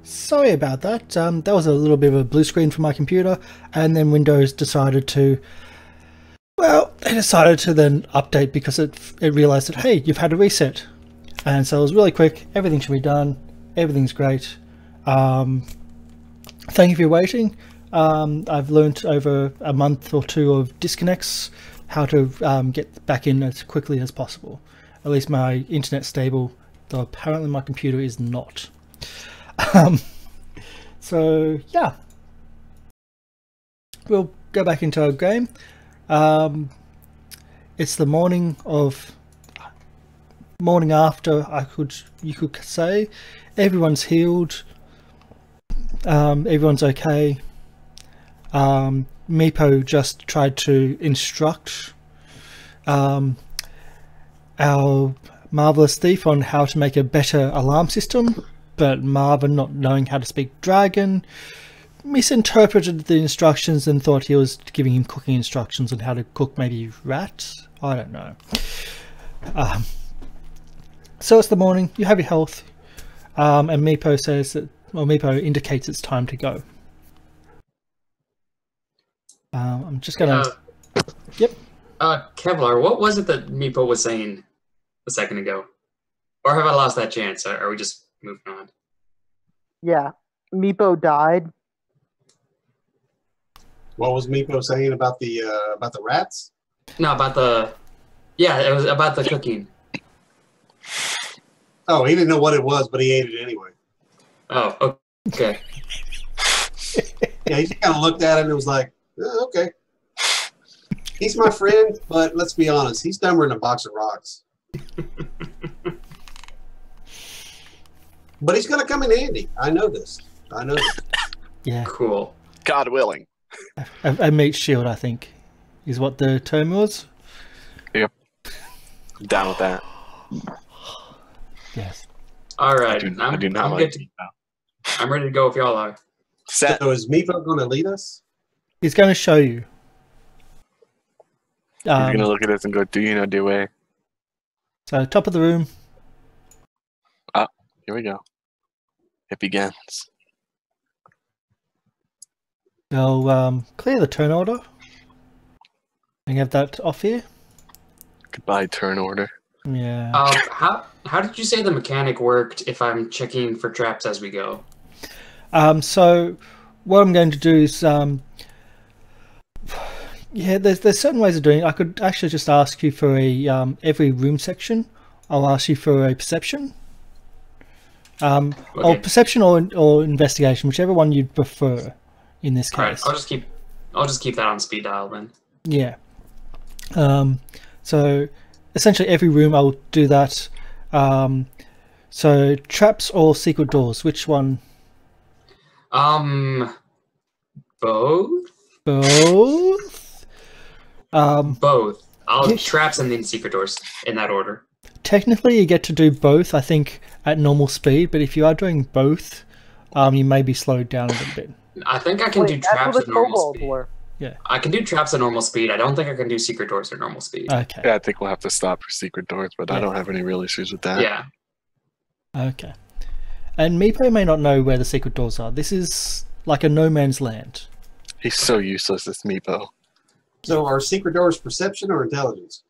Sorry about that. That was a little bit of a blue screen for my computer, and then Windows decided to. Well, they decided to then update because it realized that hey, you've had a reset, and so it was really quick. Everything should be done. Everything's great. Thank you for your waiting. I've learnt over a month or two of disconnects how to get back in as quickly as possible. At least my internet's stable, though apparently my computer is not. So yeah, we'll go back into our game. It's the morning after. You could say everyone's healed. Everyone's okay. Meepo just tried to instruct our marvelous thief on how to make a better alarm system, but Marvin, not knowing how to speak dragon, misinterpreted the instructions and thought he was giving him cooking instructions on how to cook maybe rats. I don't know. So it's the morning. You have your health, and Meepo says that, well, Meepo indicates it's time to go. I'm just gonna. Yep. Kevlar, what was it that Meepo was saying a second ago? Or have I lost that chance? Or are we just moving on? Yeah, Meepo died. What was Meepo saying about the rats? No, about the. Yeah, it was about the cooking. Oh, he didn't know what it was, but he ate it anyway. Oh, okay. Yeah, he just kind of looked at it and was like, okay. He's my friend, but let's be honest, he's dumber than a box of rocks. But he's going to come in handy. I know this. Yeah. Cool. God willing. A meat shield, I think, is what the term was. Yep. I'm down with that. Yes. All right. I do not like meat now. I'm ready to go if y'all are. Set. So is Meepo going to lead us? He's going to show you. He's going to look at us and go, do you know the way? So, top of the room. Here we go. It begins. They'll clear the turn order. And have that off here. Goodbye, turn order. Yeah. How did you say the mechanic worked if I'm checking for traps as we go? So what I'm going to do is yeah, there's certain ways of doing it. I could actually just ask you for a every room section. I'll ask you for a perception. Okay. Or perception or investigation, whichever one you'd prefer in this case. All right, I'll just keep that on speed dial then. Yeah. So essentially every room I'll do that. So traps or secret doors, which one? Both. Both. Both. I'll traps and then secret doors in that order. Technically, you get to do both, I think, at normal speed. But if you are doing both, you may be slowed down a little bit. I think I can do traps at normal speed. Were. Yeah. I can do traps at normal speed. I don't think I can do secret doors at normal speed. Okay. Yeah, I think we'll have to stop for secret doors, but I don't have any real issues with that. Yeah. Okay. And Meepo may not know where the secret doors are. This is like a no man's land. He's so useless, this Meepo. So are secret doors perception or intelligence?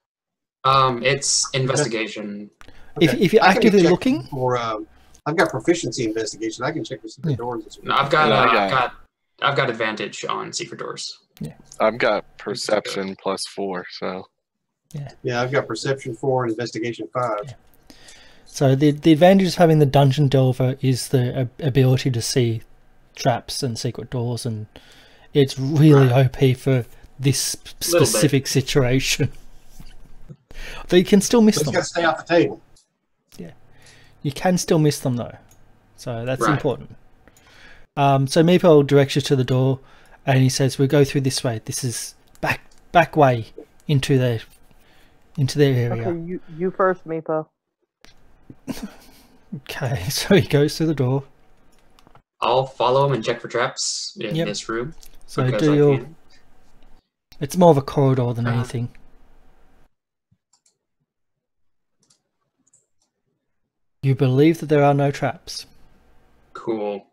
It's investigation. Okay. If you're actively looking, for I've got proficiency investigation. I can check the secret doors as well. No, I've got advantage on secret doors. Yeah. I've got perception +4, so. Yeah, I've got perception 4 and investigation 5. Yeah. So the advantage of having the dungeon delver is the ability to see traps and secret doors, and it's really OP for this specific situation. Though you can still miss them. You got to stay off the table. Yeah, you can still miss them though, so that's important. So Meepo directs you to the door, and he says, "We'll go through this way. This is back way into their area." Okay, you first, Meepo. Okay, so he goes through the door. I'll follow him and check for traps in this room. So do your. It's more of a corridor than anything. You believe that there are no traps. Cool. Cool.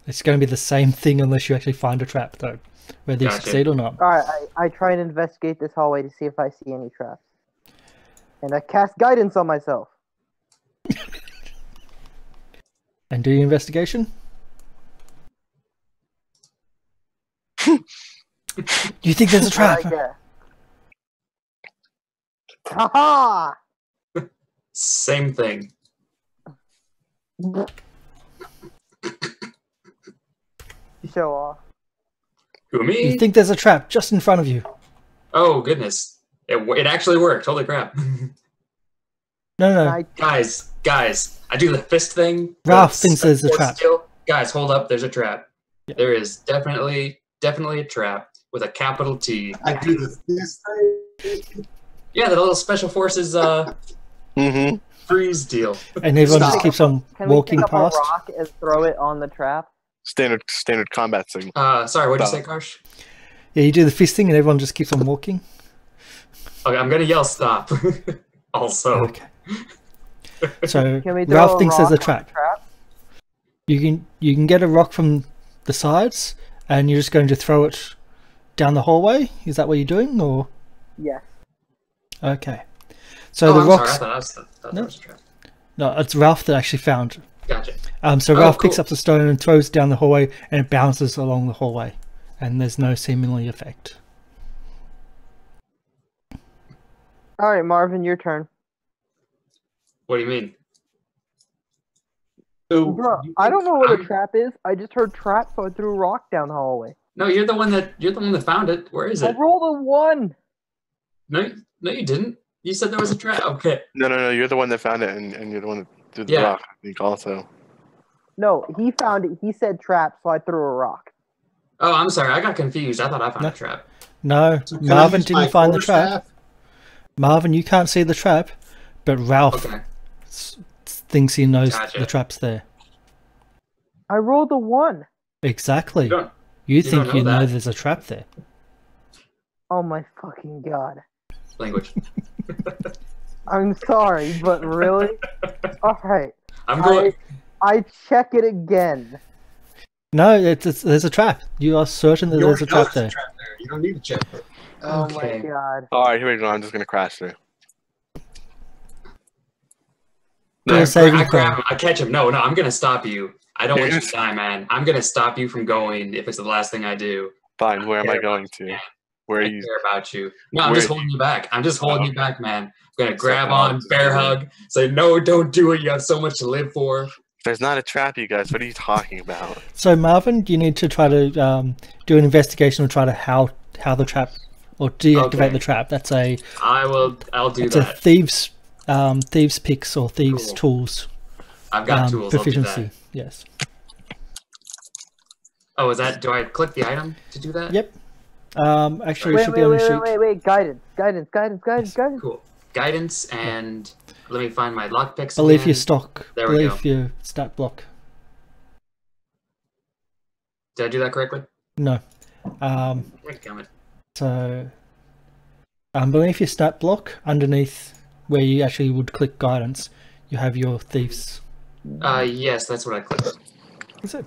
It's going to be the same thing unless you actually find a trap, though, whether you Gotcha. succeed or not. Alright, I try and investigate this hallway to see if I see any traps. And I cast guidance on myself. And do your investigation. You think there's a trap? Haha! Same thing. Show off. Who, me? You think there's a trap just in front of you? Oh, goodness. It actually worked. Holy crap. No. Guys, I do the fist thing. Ralph thinks there's a trap. Guys, hold up. There's a trap. Yeah. There is definitely a trap with a capital T. I do this thing. Yeah, the little special forces freeze deal. And everyone just Stop. keeps on Can we walking pick up past. a rock and throw it on the trap? Standard combat thing. Sorry, what did you say, Karsh? Yeah, you do the fist thing and everyone just keeps on walking. Okay, I'm gonna yell stop. Also. Okay. So Can we throw Ralph a thinks there's a rock on trap. the trap? You can get a rock from the sides and you're just going to throw it down the hallway. Is that what you're doing, or? Yes. Okay. So the I'm rocks. sorry, I thought that was a trap. No, it's Ralph that actually found. Gotcha. So Oh, Ralph picks cool. up the stone and throws it down the hallway, and it bounces along the hallway, and there's no seemingly effect. Alright, Marvin, your turn. What do you mean? So, Bro, you I don't know what a I'm- trap is. I just heard trap, so I threw a rock down the hallway. No, you're the one that found it. Where is I it? rolled a 1! No, you didn't. You said there was a trap. Okay. No. You're the one that found it, and you're the one that threw the Yeah. rock. I think also. No, he found it. He said trap, so I threw a rock. Oh, I'm sorry. I got confused. I thought I found No. a trap. No, So can I Marvin use my didn't find the trap. quarterstaff? Marvin, you can't see the trap, but Ralph Okay. thinks he knows Gotcha. the trap's there. I rolled a 1. Exactly. You don't- You don't think you know know that. there's a trap there. Oh my fucking god. Language. I'm sorry, but really? Alright. I'm going. I check it again. No, there's a trap. You are certain that You there's a already know trap there's there. a trap there. You don't need to check it. Oh Okay. my god. All right, here we go. I'm just gonna crash through. Do a I saving grab throw. him. I catch him. No, I'm gonna stop you. I don't want you Yes. to die, man. I'm gonna stop you from going if it's the last thing I do. Fine. Where am I care going to? Where are I you? care about you. No, I'm Where- just holding you back. I'm just holding you back, man. I'm gonna grab So- on, bear hug, say no, don't do it. You have so much to live for. There's not a trap, you guys. What are you talking about? So Marvin, you need to try to do an investigation or try to how the trap or deactivate Okay. the trap. That's a I'll do it's a that. thieves picks or thieves Cool. tools I've got tools. I'll do proficiency. that. Yes. Oh, is that? Do I click the item to do that? Yep. Actually, it Wait, should be on the sheet. wait. Guidance. Cool. Guidance and let me find my lockpicks. Believe again. your stock. There we Believe your stat block. Did I do that correctly? No. Damn it. So, beneath your stat block, underneath where you actually would click guidance, you have your thieves. Yes, that's what I clicked. Is it?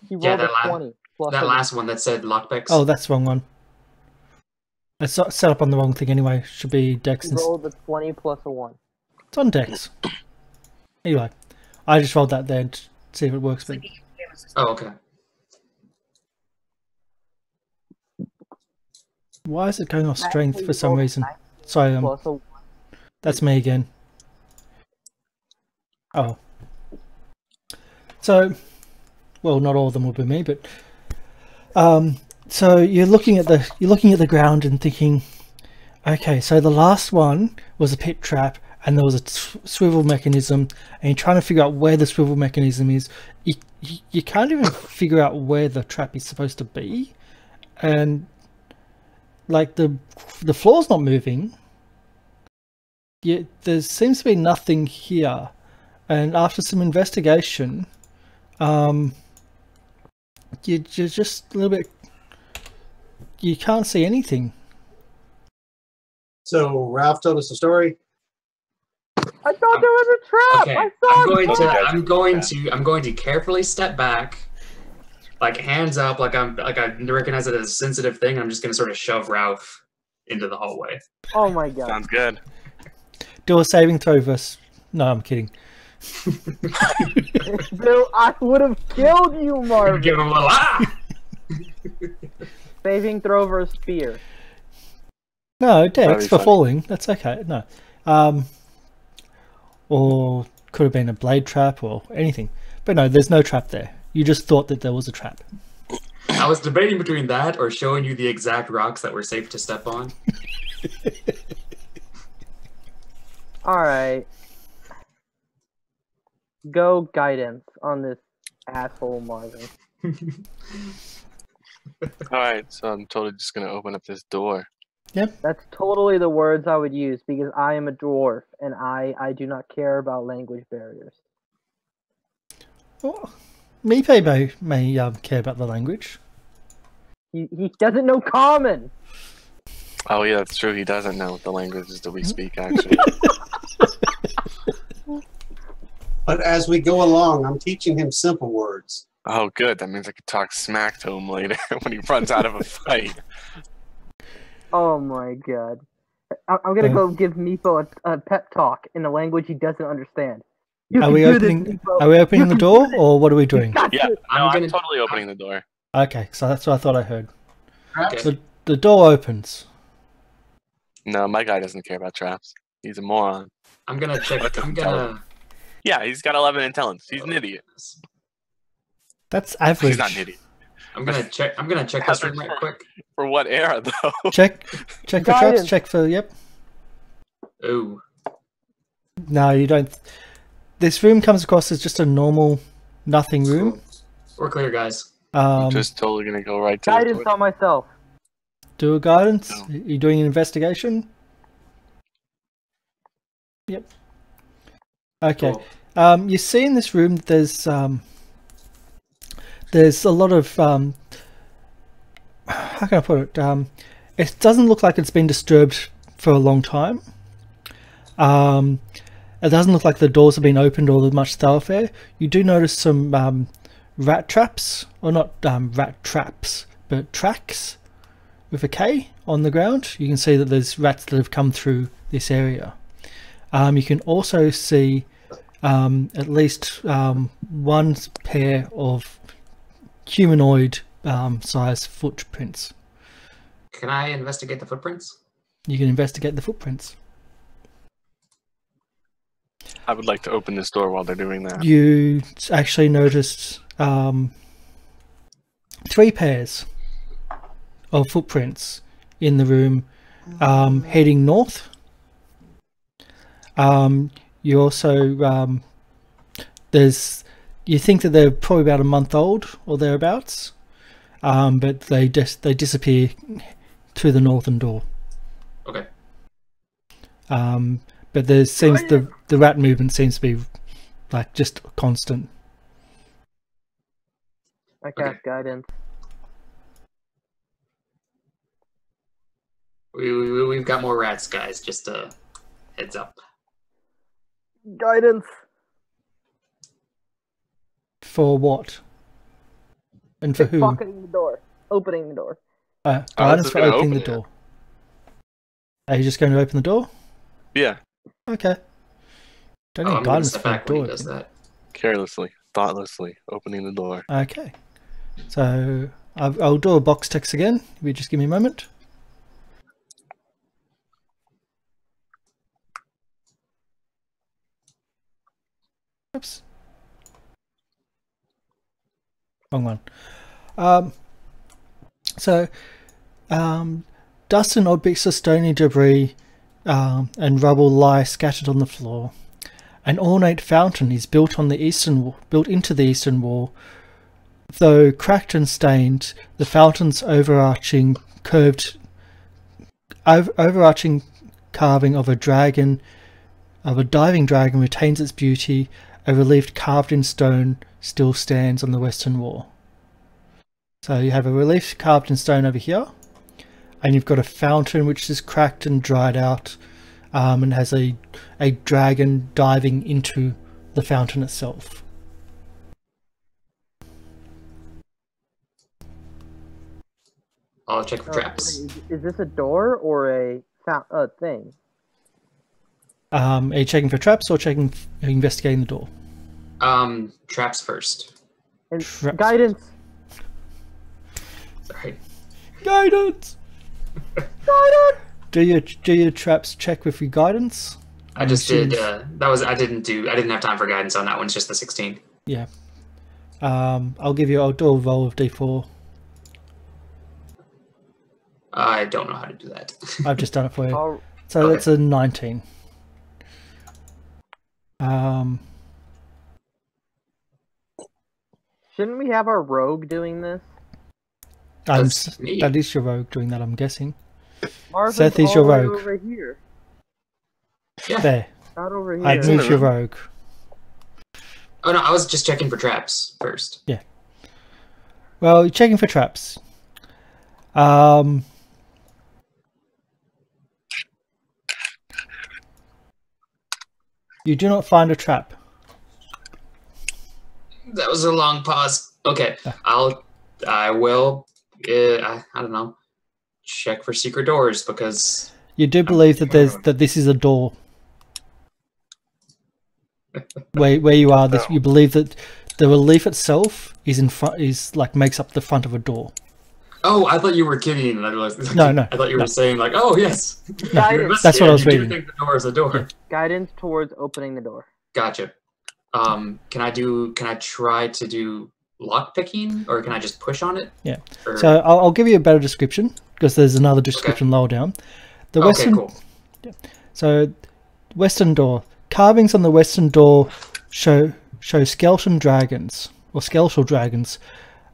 He rolled Yeah, that a 20. Plus That a- last one that said lockpicks. Oh, that's the wrong one. It's set up on the wrong thing anyway. Should be Dex. He rolled a 20 plus a 1. It's on Dex. Anyway, I just rolled that there to see if it works. But Oh, okay. why is it going off strength Actually, for some rolled a reason? 19 Sorry, Plus a 1. that's me again. Oh. So, well, not all of them will be me, but so you're looking at the ground and thinking, okay, so the last one was a pit trap and there was a swivel mechanism, and you're trying to figure out where the swivel mechanism is. You can't even figure out where the trap is supposed to be, and like the floor's not moving. There seems to be nothing here, and after some investigation, you're just a little bit. You can't see anything. So Ralph told us the story. I thought there was a trap. Okay, I saw I'm going to carefully step back, like hands up, like I recognize it as a sensitive thing. I'm just going to sort of shove Ralph into the hallway. Oh my god. Sounds good. Do a saving throw versus... No, I'm kidding. Bill, I would have killed you, Marvin. Give him a little Saving throw versus fear. No, That'd Dex be for funny. falling. That's okay. No. Or could have been a blade trap or anything. But no, there's no trap there. You just thought that there was a trap. I was debating between that or showing you the exact rocks that were safe to step on. Alright. Go guidance on this asshole Marvin. Alright, so I'm totally just gonna open up this door. That's totally the words I would use because I am a dwarf and I do not care about language barriers. Well, Mipe may care about the language. He doesn't know common. Oh yeah, that's true. He doesn't know the languages that we speak, actually. But as we go along, I'm teaching him simple words. Oh good, that means I could talk smack to him later when he runs out of a fight. Oh my god. I'm gonna go give Meepo a pep talk in a language he doesn't understand. You Are can we do opening? this, Meepo. Are we opening You the can door, do this. or what are we doing? Got Yeah, you. no, I'm gonna- totally opening the door. Okay, so that's what I thought I heard. Traps? Okay. The door opens. No, my guy doesn't care about traps. He's a moron. I'm gonna check. I'm gonna. Yeah, he's got 11 intelligence. He's an idiot. That's average. He's not an idiot. I'm gonna check. I'm gonna check this room right quick. For what era, though? Check for traps. Guidance. Check for yep. Ooh. No, you don't. This room comes across as just a normal, nothing room. We're clear, guys. I'm just totally gonna go right to the Guidance door. on myself. Do a guidance. No. You doing an investigation? Yep. Okay. Cool. You see in this room that there's a lot of how can I put it? It doesn't look like it's been disturbed for a long time. It doesn't look like the doors have been opened or there's much thoroughfare. You do notice some rat traps, or not rat traps, but tracks with a K on the ground. You can see that there's rats that have come through this area. You can also see at least one pair of humanoid size footprints. Can I investigate the footprints? You can investigate the footprints. I would like to open this door while they're doing that. You actually noticed 3 pairs of footprints in the room heading north. You also you think that they're probably about a month old or thereabouts, but they disappear through the northern door. Okay. But there seems the rat movement seems to be like just constant. I cast guidance. We've got more rats, guys. Just a heads up. Guidance. For what? And for who? Pocketing the door. Opening the door. Guidance just for gonna opening the open it. door. Are you just going to open the door? Yeah, Okay. Don't Oh, need I'm gonna guidance step for back the when he door. does that. carelessly, thoughtlessly, opening the door. Okay. So I'll do a box text again. If you just give me a moment. Oops. Wrong one. Dust and objects of stony debris and rubble lie scattered on the floor. An ornate fountain is built into the eastern wall. Though cracked and stained, the fountain's overarching carving of a diving dragon retains its beauty. A relief carved in stone still stands on the western wall. So you have a relief carved in stone over here, and you've got a fountain which is cracked and dried out, and has a dragon diving into the fountain itself. I'll check for traps. Is this a door or a thing? Are you checking for traps or investigating the door? Traps first. And Traps. guidance. Sorry. Guidance. Guidance. Do your traps check with your guidance? I just did. I didn't have time for guidance on that one. It's just the 16. Yeah. I'll do a roll of d4. I don't know how to do that. I've just done it for you. Oh, So okay. that's a 19. shouldn't we have our rogue doing this? That's me. That is your rogue doing that, I'm guessing. Marvin's Seth is all your the way rogue. over here. Yeah. There. Not over here. I'd in the moved your room. rogue. Oh no, I was just checking for traps first. Well, you're checking for traps. You do not find a trap. That was a long pause. Okay, I will. I don't know. Check for secret doors because You do believe that this is a door. Where you are, you believe that the relief itself is in front, makes up the front of a door. Oh, I thought you were kidding. No. I thought you were saying like, oh yes. Guidance. That's what I was You do reading. think the door is a door. Guidance towards opening the door. Gotcha. Can I try to do lock picking, or can I just push on it? Yeah. Or- So I'll give you a better description because there's another description lower down. The okay, western. cool. So, western door. Carvings on the western door show skeletal dragons.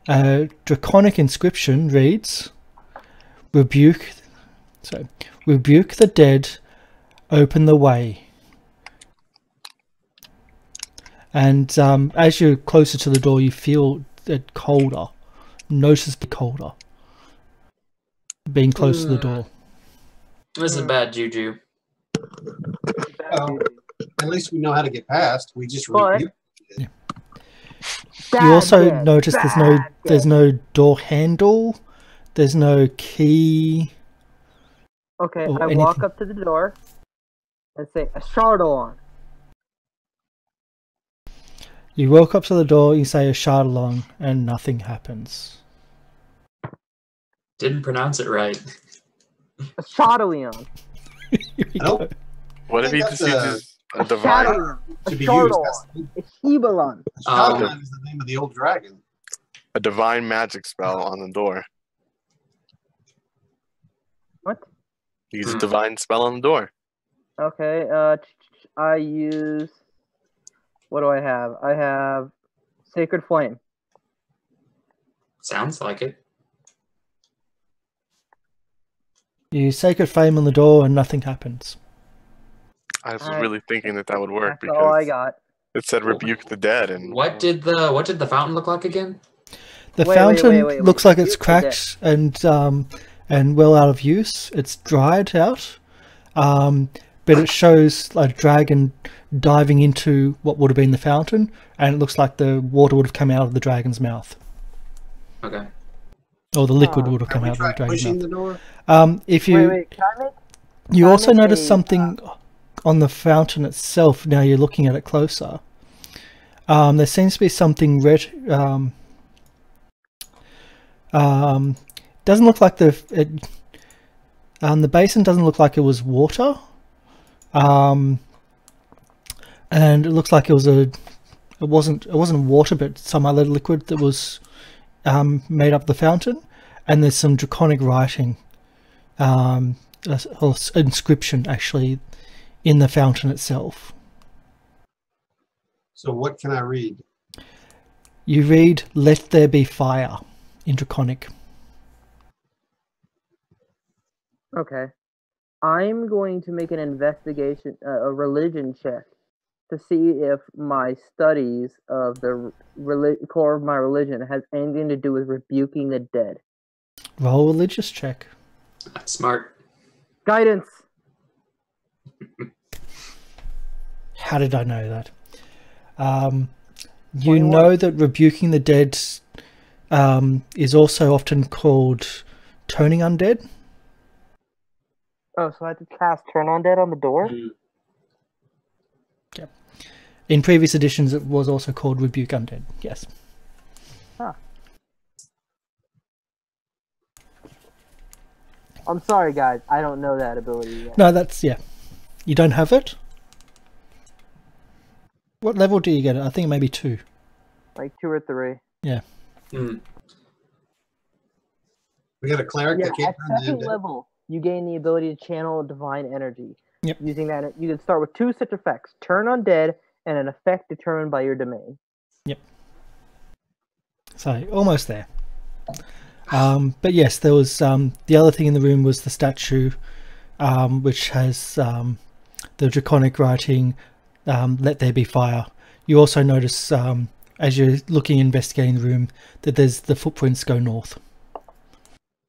A draconic inscription reads, "Rebuke the dead, open the way." And as you're closer to the door, you feel it colder, noticeably colder, being close to the door. This is bad juju. Well, at least we know how to get past. We just But- rebuke. You also Bad notice dead, there's no door handle, there's no key. Okay, or I walk anything. up to the door and say, "A Chardon." You walk up to the door, you say a Chardalong, and nothing happens. Didn't pronounce it right. A Chardon. Here we Nope. go. What if he think just that's uses a divine? Chardon. A To be used. Chardon. That's A Hebalon. Shadowland is the name of the old dragon. A divine magic spell on the door. What? Use a divine spell on the door. Okay, I use... What do I have? I have Sacred Flame. Sounds like it. You sacred flame on the door, and nothing happens. I was Alright. really thinking that would work That's all I because got. it said rebuke the dead, and What did the fountain look like again? The Wait, fountain wait, looks like it's Use the cracked and well out of use. It's dried out, but it shows a dragon diving into what would have been the fountain, and it looks like the water would have come out of the dragon's mouth, Okay. or the liquid would have Have come we out of the tried dragon's pushing mouth. the door? If you Wait, can I make... you can I also make notice a, something on the fountain itself. Now you're looking at it closer. There seems to be something red. Doesn't look like the basin doesn't look like it was water. And it looks like it wasn't water, but some other liquid that was made up the fountain. And there's some draconic writing, or inscription actually, in the fountain itself. So what can I read? You read, "Let there be fire," in draconic. Okay. I'm going to make an investigation, a religion check, to see if my studies of the core of my religion has anything to do with rebuking the dead. Roll a religious check. That's smart. Guidance. How did I know that? You know that rebuking the dead is also often called turning undead. Oh, so I have to cast Turn Undead on the door? Yep. In previous editions, it was also called rebuke undead. Yes. Huh. I'm sorry, guys. I don't know that ability yet. No, that's yeah. You don't have it. What level do you get it? I think maybe 2. Like 2 or 3. Yeah. Hmm. We got a cleric Yeah, that can't at turn the second undead. level, you gain the ability to channel divine energy. Yep. Using that, you can start with 2 such effects: Turn Undead and an effect determined by your domain. Yep. So almost there. But yes, there was the other thing in the room was the statue, which has the draconic writing, "Let there be fire." You also notice as you're looking, investigating the room, that there's the footprints go north.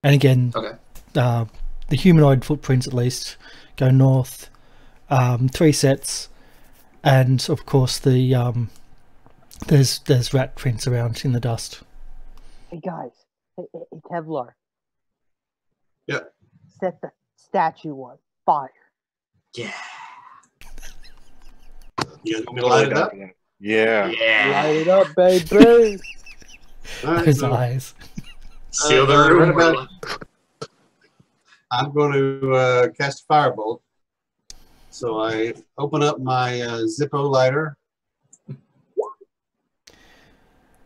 And again, Okay. the humanoid footprints at least go north. 3 sets, and of course the there's rat prints around in the dust. Hey guys, hey Kevlar. Yeah. Set the statue on fire. Yeah. You guys want me to light it up? Yeah. Yeah. Light it up, baby. All right, Those so eyes. Seal the right room. about- I'm going to cast a firebolt. So I open up my Zippo lighter.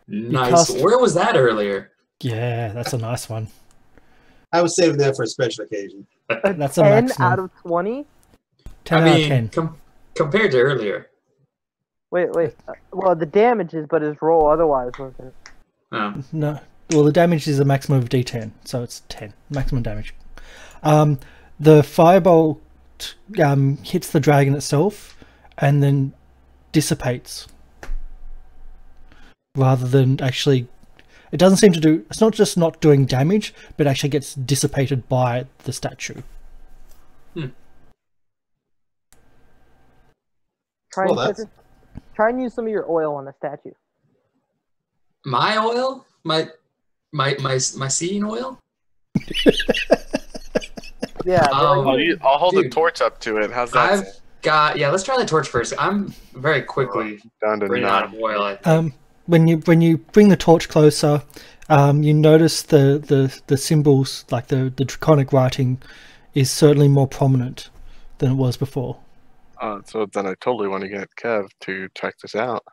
Nice. cast- Where was that earlier? Yeah, that's a nice one. I was saving that for a special occasion. That's a 10 maximum. out of 20? 10 I out mean, of 10. Compared to earlier. Wait. Well, the damage is, but his roll otherwise wasn't. Oh. No, well, the damage is a maximum of D10, so it's 10 maximum damage. The firebolt hits the dragon itself and then dissipates, rather than actually. It doesn't seem to do. It's not just not doing damage, but actually gets dissipated by the statue. Try and use some of your oil on the statue. My oil? My seeing oil? Yeah. I'll hold a Dude, torch up to it. How's that? I've got let's try the torch first. I'm very quickly Down to running out 9. of oil. I think. When you bring the torch closer, you notice the symbols, like the draconic writing, is certainly more prominent than it was before. So then I totally want to get Kev to check this out.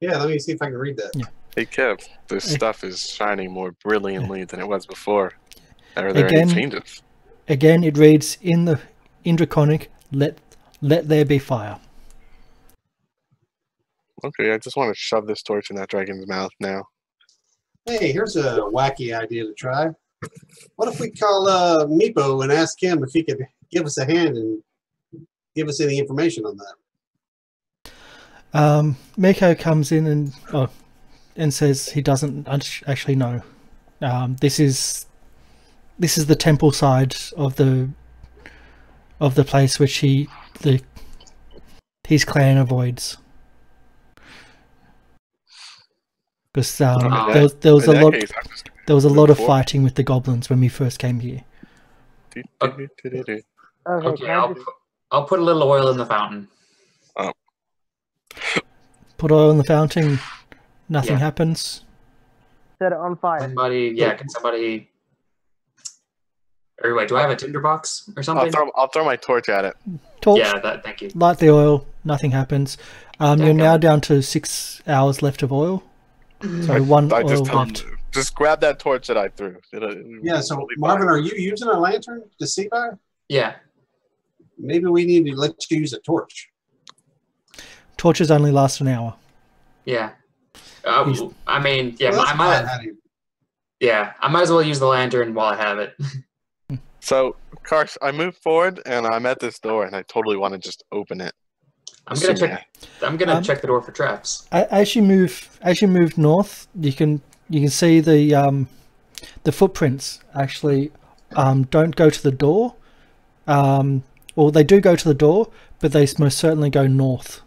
Yeah, let me see if I can read that. Yeah. Hey Kev, this stuff is shining more brilliantly than it was before. Are there Again- any changes? Again, it reads in draconic, let there be fire. Okay, I just want to shove this torch in that dragon's mouth now. Hey, here's a wacky idea to try. What if we call Meepo and ask him if he could give us a hand and give us any information on that? Miko comes in and says he doesn't actually know. This is the temple side of the place which his clan avoids. Because there was a lot of fighting with the goblins when we first came here. Okay. Okay, Can I just, I'll put a little oil in the fountain. Put oil in the fountain, nothing Yeah. happens. set it on fire. Can somebody? Or wait, do I have a tinderbox or something? I'll throw my torch at it. Torch, Yeah, thank you. light the oil, nothing happens. You're Okay. now down to 6 hours left of oil. So one I oil just left. just grab that torch that I threw. Yeah, so Marvin, are you using a lantern to see by? Yeah. Maybe we need to let you use a torch. Torches only last an hour. Yeah. He's- I mean, yeah, Well, I that's might. fine, honey. Yeah, I might as well use the lantern while I have it. So, Karsh, I moved forward and I'm at this door and I totally want to just open it. I'm gonna Assuming check. I'm gonna check the door for traps. As you move north, you can see the footprints actually don't go to the door. Well, they do go to the door, but they most certainly go north.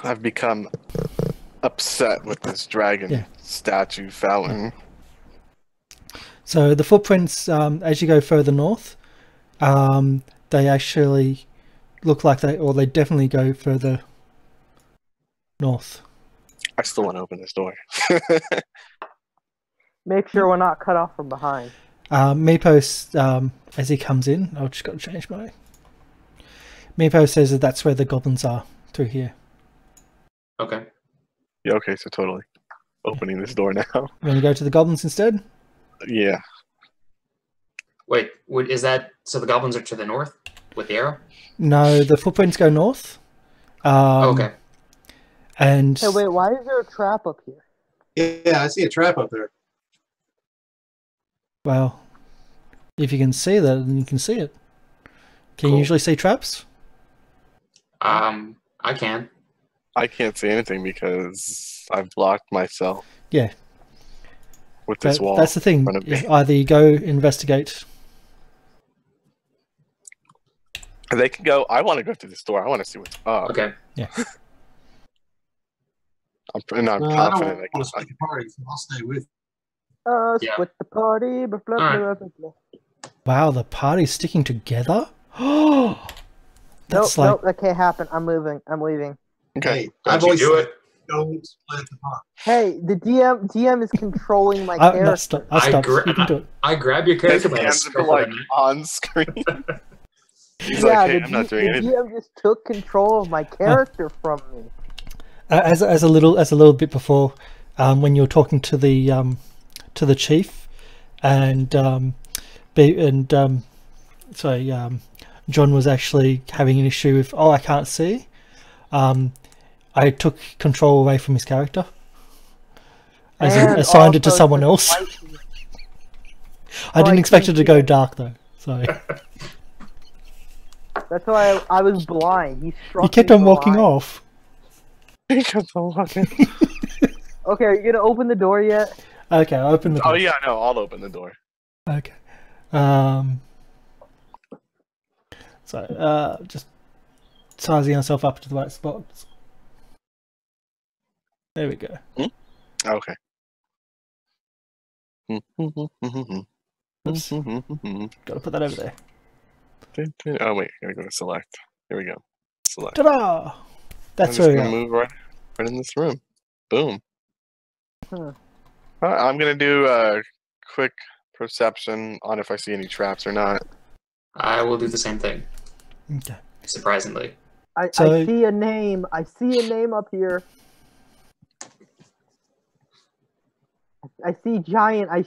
I've become upset with this dragon statue felon. So the footprints, as you go further north, they actually look like they definitely go further north. I still want to open this door. Make sure we're not cut off from behind. Meepo, as he comes in, I've just got to change my... Meepo says that that's where the goblins are, through here. Okay. Yeah, okay, so totally. Opening this door now. You want to go to the goblins instead? Yeah. Wait, is that so? The goblins are to the north with the arrow. No, the footprints go north. Okay. And Hey, wait, why is there a trap up here? Yeah, I see a trap up there. well, if you can see that, then you can see it. Can you Cool. usually see traps? I can. I can't see anything because I've blocked myself Yeah, with this wall. that's the thing. in front of me. Either you go investigate. They can go. I want to go through this door. I want to see what's up. Okay. I'm I don't confident. want to split the party, so I'll stay with Yeah. Split the party. Blah, blah, Alright. blah, blah. Wow, the party's sticking together. Oh, that's Nope, that can't happen. I'm moving. I'm leaving. Okay. Hey, Don't I've you always do said it. don't split the party. Hey, the DM is controlling my No, character. stop. I stopped. You can do it. I grab your His character by the hands are scruff like of the neck. on screen. He's Yeah, like, hey, I'm not doing the anything. DM just took control of my character from me. As a little bit before, when you were talking to the chief, and John was actually having an issue with, I can't see. I took control away from his character, as in And assigned it to also someone the else. lighting. I didn't I expect it think to go dark though, so That's why I was blind. He struck you kept me on walking blind. off. He kept on walking. Okay, are you gonna open the door yet? Okay, I opened the door. Oh yeah, no, I'll open the door. Okay. Just sizing ourselves up to the right spots. There we go. Okay. Oops. Gotta put that over there. Oh wait, I gotta go to select. Here we go. Select. Ta-da! That's I'm where just we gonna are. move right in this room. Boom. Huh. I'm gonna do a quick perception on if I see any traps or not. I will do the same thing. Okay. Surprisingly. I So- see a name. I see a name up here. I see giant. I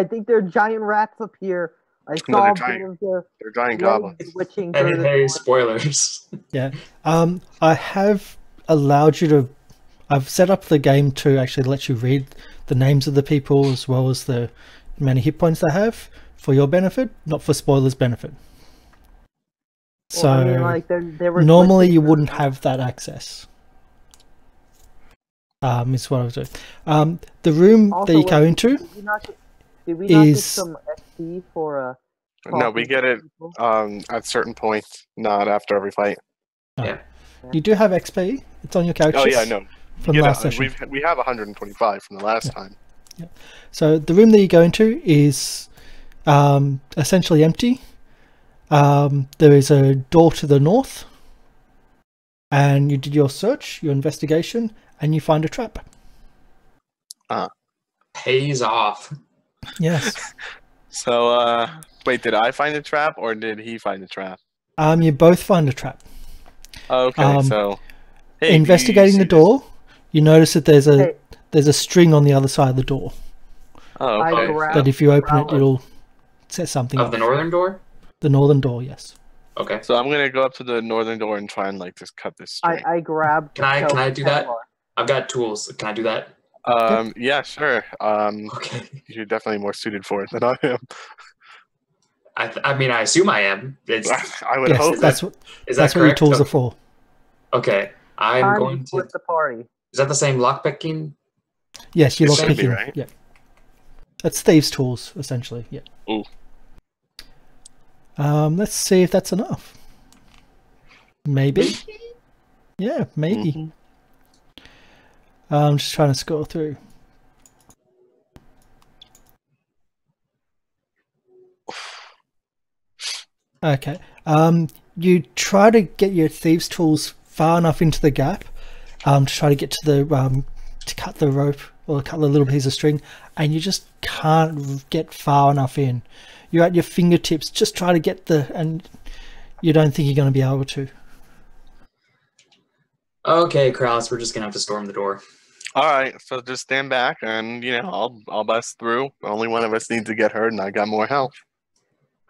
think there are giant rats up here. I No, saw they're a bit giant. of their They're giant legs goblins. twitching Hey, through the hey, door. spoilers. Yeah. I have allowed you to. I've set up the game to actually let you read the names of the people as well as the many hit points they have for your benefit, not for spoilers' benefit. So Well, I mean, like, they were normally twitching you through wouldn't the- have that access. Is what I was doing. The room that Also, you wait, go into. Did we not get is- some XP for No, we talking get to it people? at certain points, not after every fight. You do have XP. It's on your character Oh sheets yeah, no. from We get last session. we have 125 from the last time. So the room that you go into is essentially empty. There is a door to the north, and you did your search, your investigation, and you find a trap. Pays off. Yes. So wait, did I find the trap or did he find the trap? You both find a trap. Okay, so hey, do you Investigating see the this? door, you notice that there's Hey, a string on the other side of the door. Oh, I okay. grabbed- That if you open it, Bravo. it'll set something Of off. the northern door? The northern door, yes. Okay. So I'm gonna go up to the northern door and try and like just cut this string. I grabbed. Can I do that? Kevlar. I've got tools. Can I do that? Yeah, sure. Okay. You're definitely more suited for it than I am. I mean, I assume I am. It's, I would Yes, hope. that's what is that's that what your correct? tools are for. Okay. I'm Time going to to. split the party. Is that the same lockpicking? Yes, you're It lock should be, picking. right? Yeah. That's thieves' tools, essentially. Yeah. Ooh. Let's see if that's enough. Maybe. Yeah, maybe. Mhm. I'm just trying to scroll through. Okay. You try to get your thieves' tools far enough into the gap, to try to get to the to cut the rope or cut the little piece of string, and you just can't get far enough in. You're at your fingertips, just try to get and you don't think you're going to be able to. Okay, Kraus, we're just gonna have to storm the door. All right, so just stand back, and I'll bust through. Only one of us needs to get hurt, and I got more health.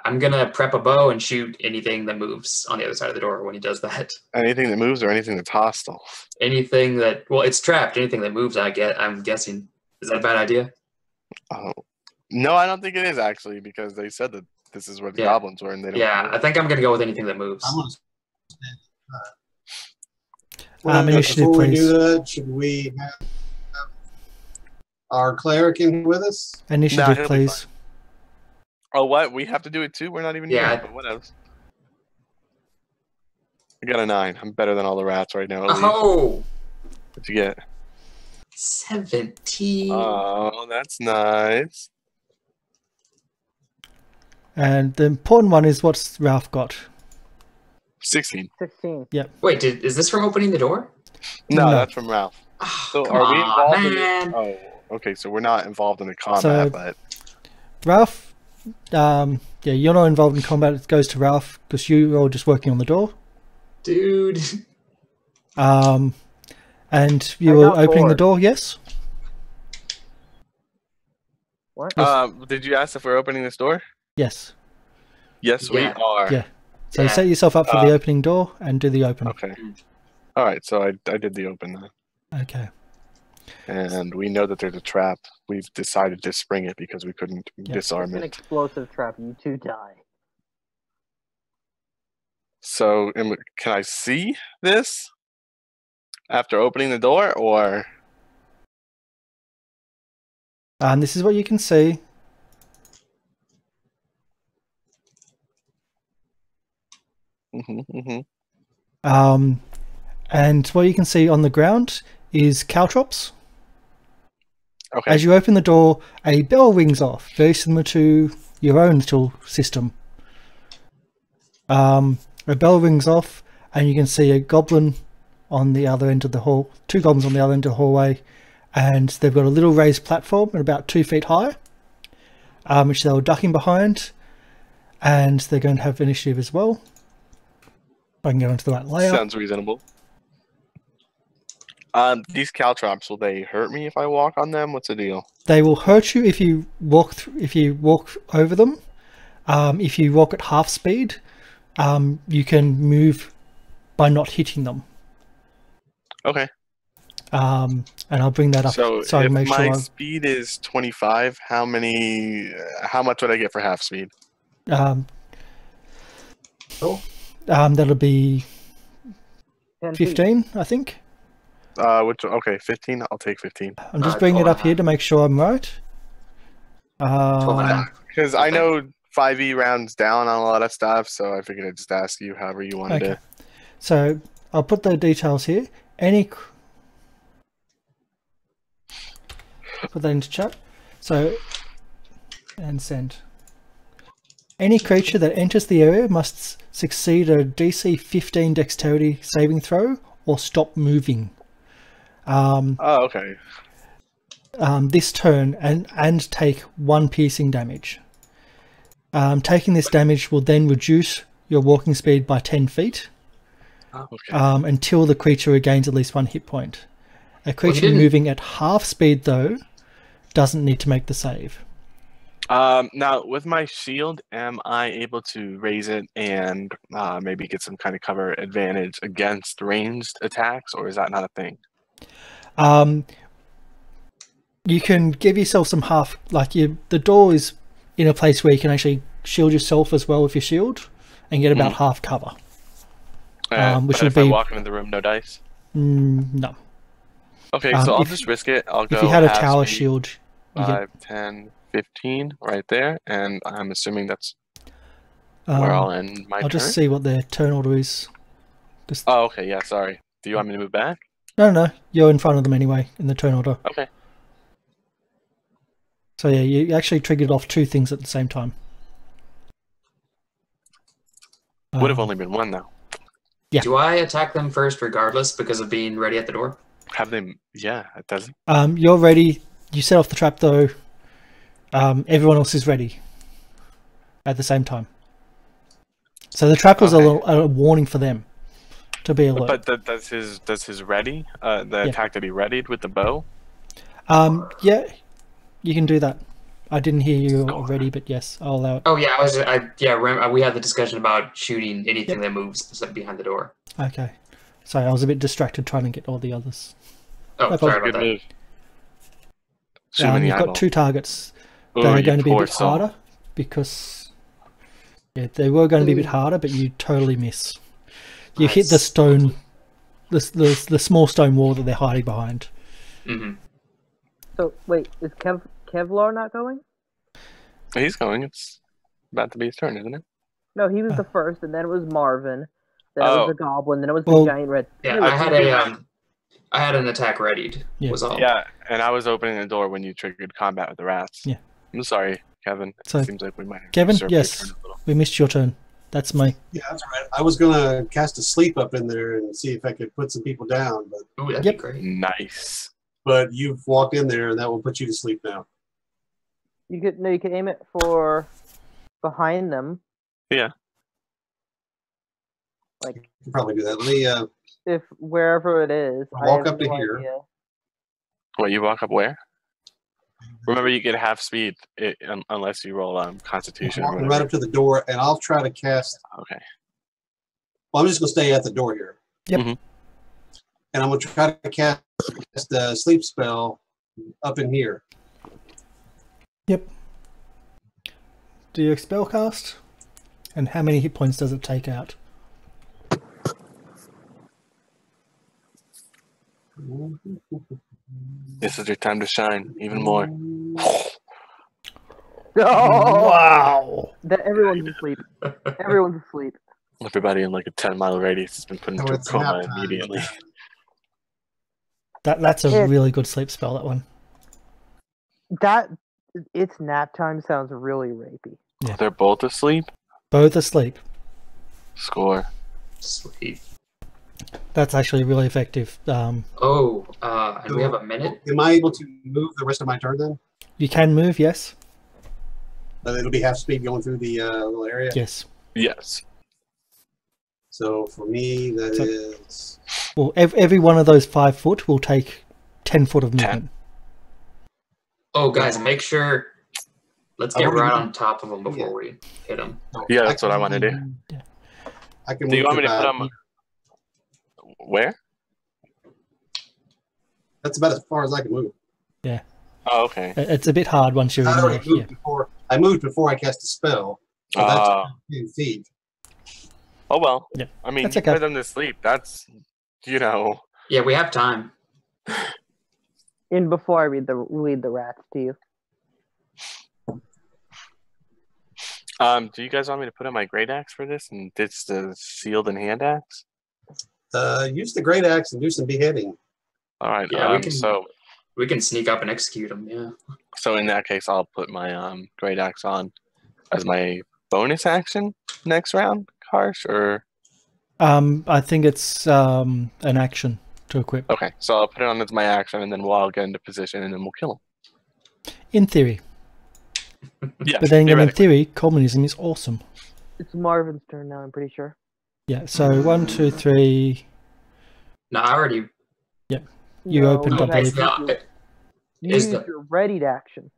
I'm gonna prep a bow and shoot anything that moves on the other side of the door when he does that. Anything that moves or anything that's hostile. Anything that, well, it's trapped. Anything that moves, I'm guessing. Is that a bad idea? Oh, no, I don't think it is actually, because they said that this is where the Yeah. goblins were, and they don't. Yeah, I think I'm gonna go with anything that moves. I'm gonna Well, Initiative, before we please. do that, should we have our cleric in with us? Initiative, he'll be please. Oh, what? We have to do it too? We're not even Yeah. here, but what else? I got a 9. I'm better than all the rats right now. At least. Oh, What'd you get? 17. Oh, that's nice. And the important one is what's Ralph got. 16. 16. Wait, is this from opening the door? No, No. that's from Ralph. Oh, So come are we on, involved in man. it? Oh, okay. So we're not involved in the combat, So- but Ralph, yeah, you're not involved in combat. It goes to Ralph because you're all just working on the door. Dude. And you I were got opening the bored. door, yes? What? did you ask if we're opening this door? Yes. Yes, Yeah. we are. Yeah. So Yeah. set yourself up for the opening door and do the open. Okay. All right. So I did the open then, Okay. and we know that there's a trap. We've decided to spring it because we couldn't disarm It's an it. explosive trap. You two die. So can I see this after opening the door, or? This is what you can see. And what you can see on the ground is caltrops. Okay. As you open the door, a bell rings off, very similar to your own little system. A bell rings off, and you can see a goblin on the other end of the hall, 2 goblins on the other end of the hallway, and they've got a little raised platform at about 2 feet high, which they're ducking behind, and they're going to have initiative as well. If I can go into the right layout. Sounds reasonable. These caltrops, will they hurt me if I walk on them? What's the deal? They will hurt you if you walk over them. If you walk at half speed, you can move by not hitting them. Okay. And I'll bring that up. So I if make my sure. speed is 25, how much would I get for half speed? That'll be 10 feet. 15, I think. Okay, 15. I'll take 15. I'm just bringing it up 12.5. here to make sure I'm right. 12.5. Because I know 5e rounds down on a lot of stuff, so I figured I'd just ask you however you wanted Okay. to. So I'll put the details here. Put that into chat. So, and send. Any creature that enters the area must succeed a DC 15 dexterity saving throw or stop moving. Oh, okay. This turn and take 1 piercing damage. Taking this damage will then reduce your walking speed by 10 feet Okay. until the creature regains at least 1 hit point. A creature didn't- moving at half speed, though, doesn't need to make the save. Now, with my shield, am I able to raise it and maybe get some kind of cover advantage against ranged attacks, or is that not a thing? You can give yourself some the door is in a place where you can actually shield yourself as well with your shield and get about half cover. Which But would if I be- walk into the room, no dice? No. Okay, so I'll if- just risk it. I'll go If you had a half tower speed, shield, you get 5, 10, 15 right there, and I'm assuming that's We're all in my I'll turn. just see what their turn order is. Oh, okay. Yeah, sorry. Do you want me to move back? No, you're in front of them anyway in the turn order. Okay. So yeah, you actually triggered off 2 things at the same time. Would have only been one though. Yeah. Do I attack them first regardless because of being ready at the door? Have they? Yeah, it doesn't. You're ready. You set off the trap though. Everyone else is ready at the same time. So the trap was a warning for them to be alert. But does his ready? The attack that he readied with the bow? Yeah, you can do that. I didn't hear you already, but yes, I'll allow it. Oh yeah, we had the discussion about shooting anything that moves behind the door. Okay. Sorry, I was a bit distracted trying to get all the others. Oh, No sorry problem. about Good that. move. You've got 2 targets. They're going to be a bit harder because they were going to be a bit harder, but you totally miss. You hit the stone, the small stone wall that they're hiding behind. Mm-hmm. So wait, is Kevlar not going? He's going. It's about to be his turn, isn't it? No, he was the first, and then it was Marvin. Then it was the goblin. Then it was the Well, giant red. Yeah, I had an attack readied. Yeah. Was all. Yeah, and I was opening the door when you triggered combat with the rats. Yeah. I'm sorry, Kevin. So, It seems like we might have Kevin, usurped your yes, turn a little. we missed your turn. That's me. Yeah, that's all right. I was gonna cast a sleep up in there and see if I could put some people down, Ooh, that'd be great. Nice. but you've walked in there and that will put you to sleep now. You could aim it for behind them. Yeah. Like You can probably do that. Let me if wherever it is. I walk have up to no here. idea. What, you walk up where? Remember, you get half speed unless you roll Constitution. Or walk whatever. right up to the door and I'll try to cast. Okay. Well, I'm just gonna stay at the door here. Yep. Mhm. And I'm gonna try to cast the sleep spell up in here. Yep. Do your spell cast? And how many hit points does it take out? This is your time to shine even more. Oh, Wow! that everyone's asleep. Everyone's asleep. Everybody in like a 10-mile radius has been put into a it's coma nap time. immediately. That's a really good sleep spell, that one. That it's nap time sounds really rapey. They're both asleep. Both asleep. Score. Sweet. That's actually really effective. And we have a minute. Am I able to move the rest of my turn then? You can move, yes? It'll be half speed going through the little area. Yes. Yes. So for me, that So- is. Well, every one of those 5 foot will take 10 foot of movement. Oh, guys, make sure. Let's get already right moved. on top of them before we hit them. Yeah, that's what I want to do. I can Do you move want me to put about- them where? That's about as far as I can move. Oh, okay. It's a bit hard once you're I in already there. moved Yeah. before. I moved before I cast a spell. So that's 10 feet. Oh well. Yeah, I mean, that's you okay. put them to sleep. That's, you know. Yeah, we have time. And before I read the rats to you. Do you guys want me to put in my great axe for this and ditch the shield and hand axe? Use the great axe and do some beheading. All right. Yeah, So we can sneak up and execute them. Yeah. So in that case, I'll put my great axe on as my bonus action next round, Harsh, or I think it's an action to equip. okay. So I'll put it on as my action, and then we'll all get into position, and then we'll kill him. In theory. Yeah, But then again, in theoretically. theory, communism is awesome. It's Marvin's turn now, I'm pretty sure. Yeah, so 1, 2, 3. No, I already. You opened you up guys It's a- not. use is the- your readied action.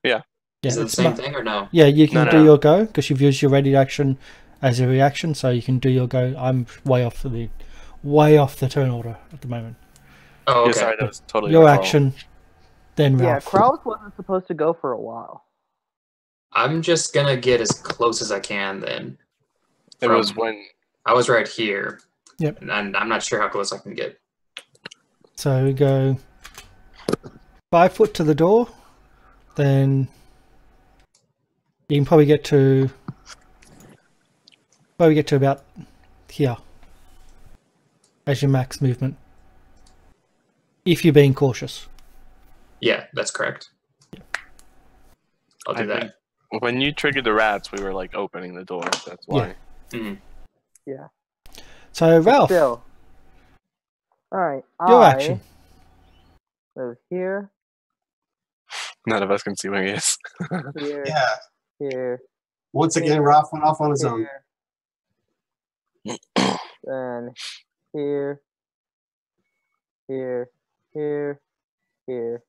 Yeah, Is it the it's same not- thing or no? Yeah, you can No, do no. your go because you've used your ready action as a reaction, so you can do your go. I'm way off the turn order at the moment. Oh, Yeah, okay. sorry, that was totally Your my fault. action, then Yeah, Ralph. Kraus wasn't supposed to go for a while. I'm just gonna get as close as I can then. It was when I was right here. Yep. And I'm not sure how close I can get. So we go 5 foot to the door, then you can probably get to Well, we get to about here as your max movement. If you're being cautious. Yeah, that's correct. I'll do I that. think when you triggered the rats, we were like opening the door. That's why. Mhm. Yeah. So, Ralph, Still. Alright. your action. Move here, None of us can see where he is. here, Yeah. here, Once again, Ralph went off on his own. here. Then here, here, here, here,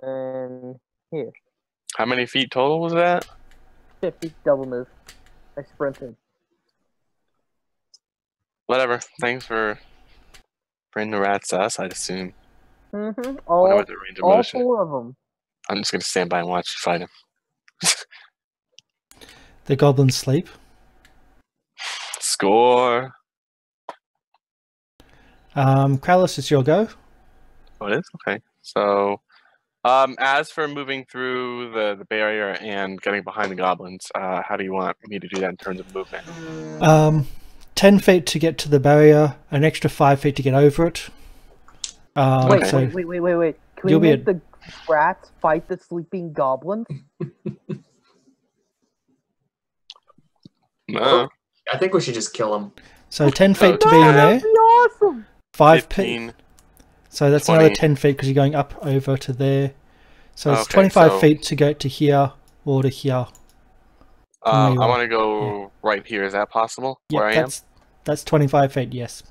and here. How many feet total was that? 50 double move. I sprinted. Whatever. Thanks for bringing the rats to us, I'd assume. Mm-hmm. Wonder All what the range of motion. 4 of them. I'm just gonna stand by and watch you fight him. The goblins sleep. Score. Krallis, it's your go. Oh, it is? Okay. So, as for moving through the barrier and getting behind the goblins, how do you want me to do that in terms of movement? 10 feet to get to the barrier, an extra 5 feet to get over it. Wait. So Can we you'll be make the rats fight the sleeping goblins? No. I think we should just kill him. So 10 feet to be in there. That'd be awesome! 5 feet. 15. So that's 20. another 10 feet because you're going up over to there. So it's Okay, 25 so- feet to go to here or to here. I you are. want to go right here. Is that possible? Yeah, where I am? that's 25 feet, yes.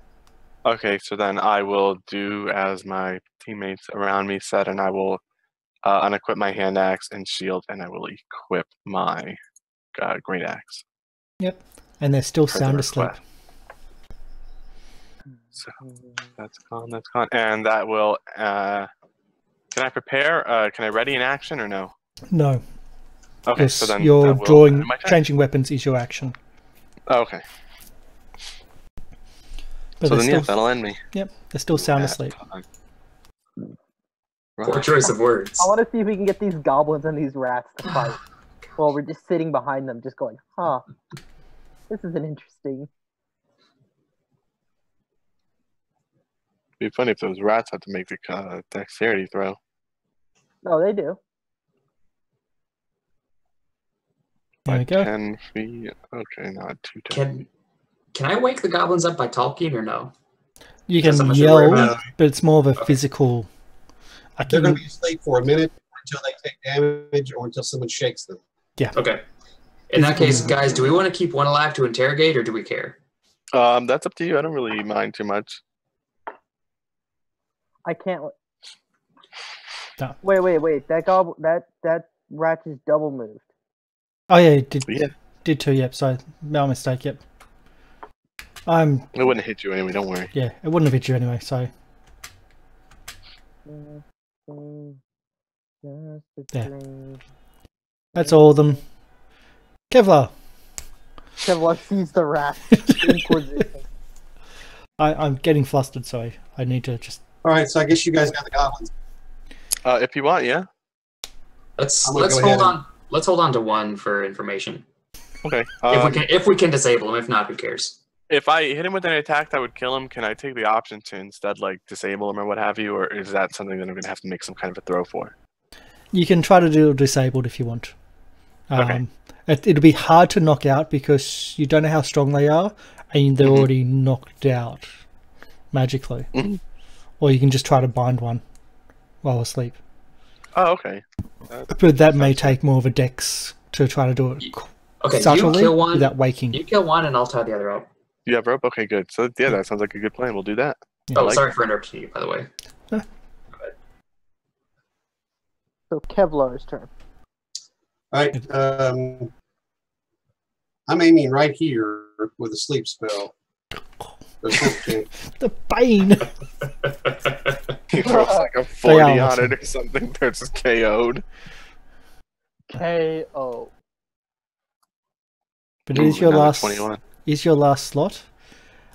Okay, so then I will do as my teammates around me said, and I will unequip my hand axe and shield, and I will equip my great axe. Yep. And they're still Per the sound asleep. request. So that's gone, and that will. Can I prepare? Can I ready an action or no? No. Okay, Yes, so then your that will drawing, end my turn. changing weapons is your action. Oh, okay, But so they're then yeah, still, that'll end me. yep, they're still sound That asleep. time. Poor Right. choice of words. I want to see if we can get these goblins and these rats to fight. Well, we're just sitting behind them, just going, huh. This is an interesting. It'd be funny if those rats had to make the dexterity throw. No, they do. There By we go. 10 feet. Okay, not 210. Can I wake the goblins up by talking or no? You That's can how much you worry yell, about. but it's more of a Okay. physical. Like They're you going can- to be asleep for a minute until they take damage or until someone shakes them. Okay. In that case, guys, do we want to keep one alive to interrogate or do we care? That's up to you. I don't really mind too much. I can't. No. Wait. That rat just double moved. Oh yeah, it Yeah. did too. Yep. So no mistake. Yep. It wouldn't hit you anyway. Don't worry. Yeah, it wouldn't have hit you anyway. So Yeah. that's all of them. Kevlar. Kevlar sees the rat. Inquisition. I'm getting flustered, so I need to just. All right, so I guess you guys got the goblins. If you want, yeah. Let's I'm gonna go hold ahead on. Let's hold on to one for information. Okay. If we can disable him. If not, who cares? If I hit him with an attack that would kill him, can I take the option to instead like disable him or what have you, or is that something that I'm gonna have to make some kind of a throw for? You can try to do disabled if you want. Okay. It'll be hard to knock out because you don't know how strong they are, and they're already knocked out magically. Mhm. Or you can just try to bind one while asleep. Oh, okay. But that may take more of a dex to try to do it Okay, you subtly kill one. without waking. You kill one, and I'll tie the other up. You have rope? Okay, good. So yeah, that sounds like a good plan. We'll do that. Yeah. Oh, like sorry for interrupting you, by the way. So Kevlar's turn. All right, I'm aiming right here with a sleep spell. The sleep king. The Bane! He throws like a They 40 are on awesome. it or something. They're just KO'd. KO. But it is Ooh, your another last 21. is your last slot,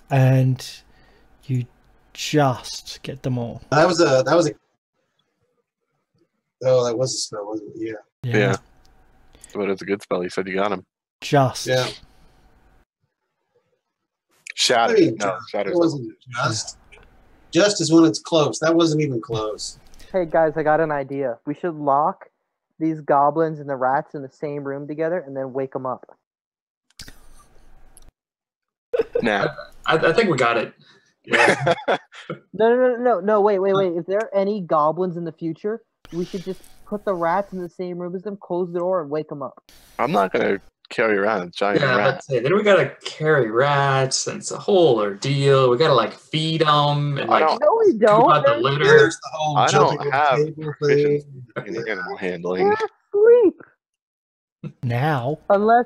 and you just get them all. That was a. Oh, that was a spell, wasn't it? Yeah. Yeah. But it's a good spell. You said you got him. Just. Yeah. Shatter. I mean, No, it Shatter's wasn't just. Just is when it's close. That wasn't even close. Hey guys, I got an idea. We should lock these goblins and the rats in the same room together and then wake them up. Nah. I think we got it. Yeah. No, wait. If there are any goblins in the future, we should just put the rats in the same room as them, close the door, and wake them up. I'm not going to carry around a giant Yeah, rat. let's say. Then we gotta carry rats, and it's a whole ordeal. We gotta like feed them and I like don't- No, we poop don't. out the They're And litter. there's the whole I jumping don't on have the table proficiency thing. in animal handling. asleep. Now, Unless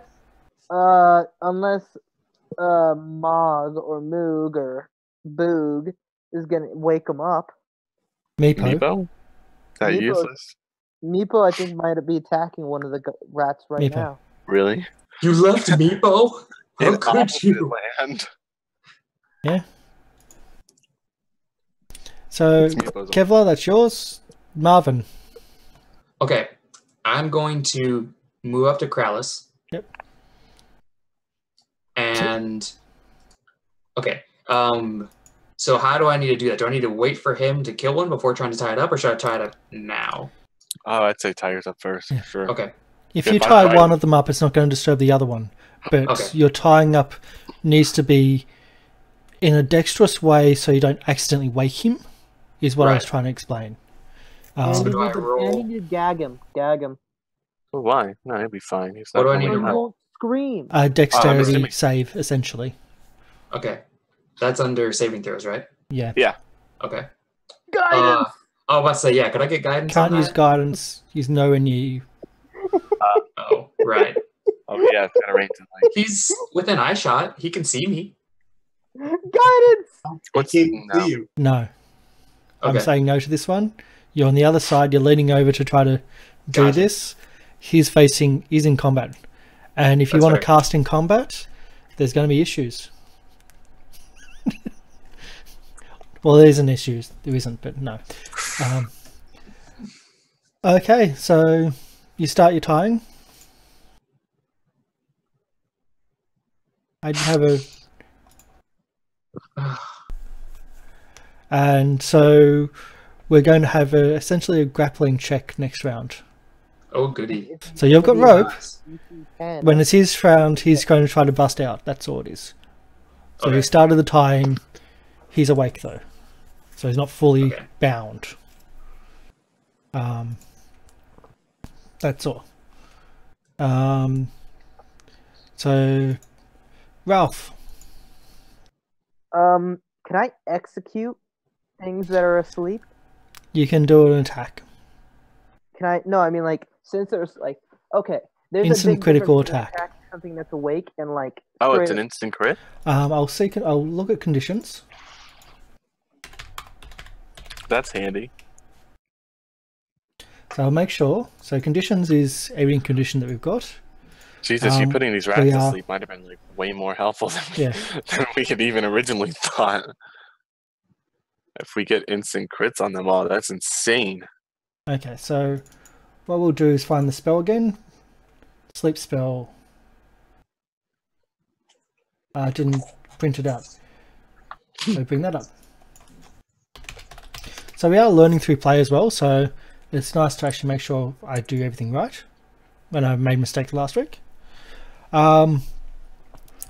Mog or Moog or Boog is gonna wake them up. Meepo. Meepo? Is that Meepo- useless? Meepo, I think, might be attacking one of the rats right Meepo. now. Really? You left Meepo? How In could opposite you? land. So, It's Meepo's Kevlar, that's yours. Marvin. Okay, I'm going to move up to Kralis. Yep. And okay, so how do I need to do that? Do I need to wait for him to kill one before trying to tie it up, or should I tie it up now? Oh, I'd say Tiger's up first. Yeah. Sure. Okay. If If you I tie find- one of them up, it's not going to disturb the other one. But Okay. your tying up needs to be in a dexterous way so you don't accidentally wake him, is what I was Right. trying to explain. Andy, do I roll? Andy need to gag him. Gag him. Well, why? No, he'll be fine. He's What not do I gonna need So to wake he up. roll? won't scream. A dexterity assuming- save, essentially. Okay, that's under saving throws, right? Yeah. Okay. Guidance. Oh, let's say yeah. Could I get guidance? Can't on use that? guidance. He's nowhere near you. Oh, right. Oh, yeah, it's got a range of like. He's within eye shot. He can see me. Guidance. What's Can't no. see you. No. I'm Okay. saying no to this one. You're on the other side. You're leaning over to try to do Gotcha. this. He's in combat. And if you That's want fair. to cast in combat, there's going to be issues. Well, there isn't issues. There isn't, but no. Okay, so you start your tying. I have a... And so we're going to have essentially a grappling check next round. Oh, goody. So you've got rope. And When it's his round, he's going to try to bust out. That's all it is. So Okay. he started the tying. He's awake though, so he's not fully Okay. bound. That's all. So Ralph, can I execute things that are asleep? you can do an attack. Can I? No, I mean like since there's like okay, there's Instant a big critical difference between attack. attacking something that's awake and like. Oh, it's straight an instant crit? I'll look at conditions. That's handy. So I'll make sure. So conditions is every condition that we've got. Jesus, you putting these rats we to are- sleep might have been like way more helpful than Yeah. than we had even originally thought. If we get instant crits on them all, that's insane. Okay, so what we'll do is find the spell again. Sleep spell. I didn't print it out. So bring that up. So we are learning through play as well, so it's nice to actually make sure I do everything right when I made a mistake last week.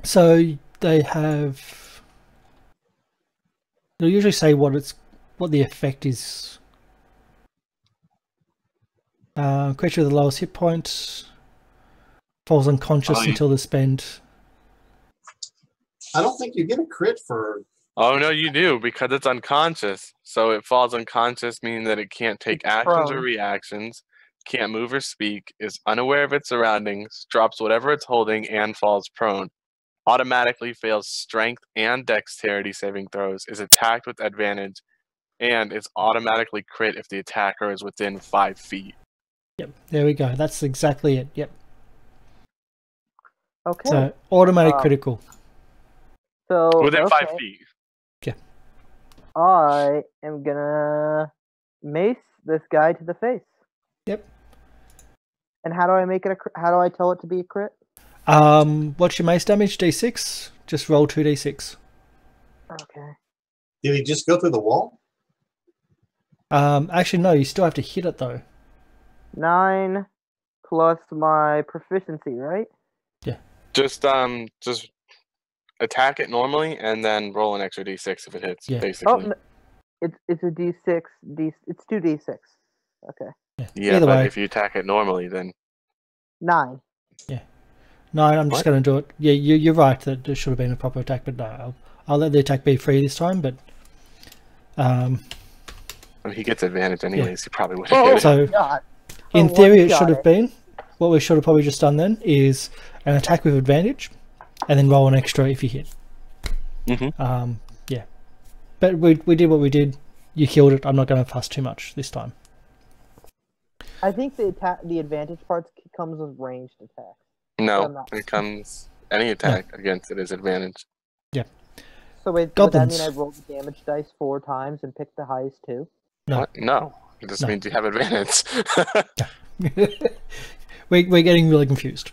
So they have... They'll usually say what the effect is. Creature with the lowest hit point falls unconscious until the spend. I don't think you get a crit for. Oh no, you do, because it's unconscious. So it falls unconscious, meaning that it can't take It's actions or prone. reactions, can't move or speak, is unaware of its surroundings, drops whatever it's holding, and falls prone. Automatically fails strength and dexterity saving throws, is attacked with advantage, and is automatically crit if the attacker is within 5 feet. Yep, there we go. That's exactly it. Yep. Okay. So automatic Uh, critical. So Within 5 okay, feet. I am gonna mace this guy to the face. Yep. And how do I make it a? How do I tell it to be a crit? What's your mace damage? D6. Just roll 2d6. Okay. Did he just go through the wall? Actually, no. You still have to hit it though. 9 plus my proficiency, right? Just attack it normally and then roll an extra d6 if it hits. Yeah. Basically. Oh, no, it's a d6. It's 2d6. Okay. Yeah, Either but way. if you attack it normally, then 9. No, I'm just What? going to do it. Yeah, you're right that it should have been a proper attack, but no, I'll let the attack be free this time. But I mean, he gets advantage anyways. He probably would Oh, have hit it. So, God. in Oh, theory, it one-shot should have been. What we should have probably just done then is an attack with advantage, and then roll an extra if you hit. Mhm. Yeah, but we did what we did. You killed it. I'm not going to fuss too much this time. I think the advantage part comes with ranged attacks. No, I'm not- it comes any attack against it is advantage. So wait, would that Goblins. mean I rolled the damage dice 4 times and picked the highest 2? No. What? No, it just No. means you have advantage. We're getting really confused.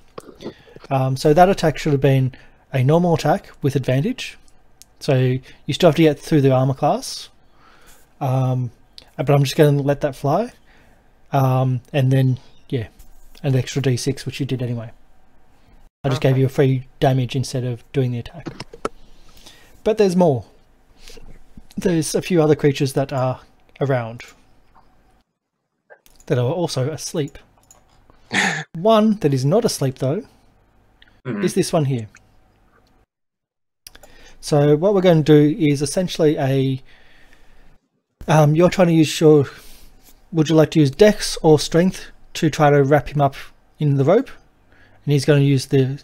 So that attack should have been a normal attack with advantage. So you still have to get through the armor class. But I'm just going to let that fly. And then, yeah, an extra d6, which you did anyway. I just gave you a free damage instead of doing the attack. But there's more. There's a few other creatures that are around that are also asleep. One that is not asleep, though, is this one here. So what we're going to do is essentially you're trying to use your... Would you like to use Dex or Strength to try to wrap him up in the rope? And he's going to use the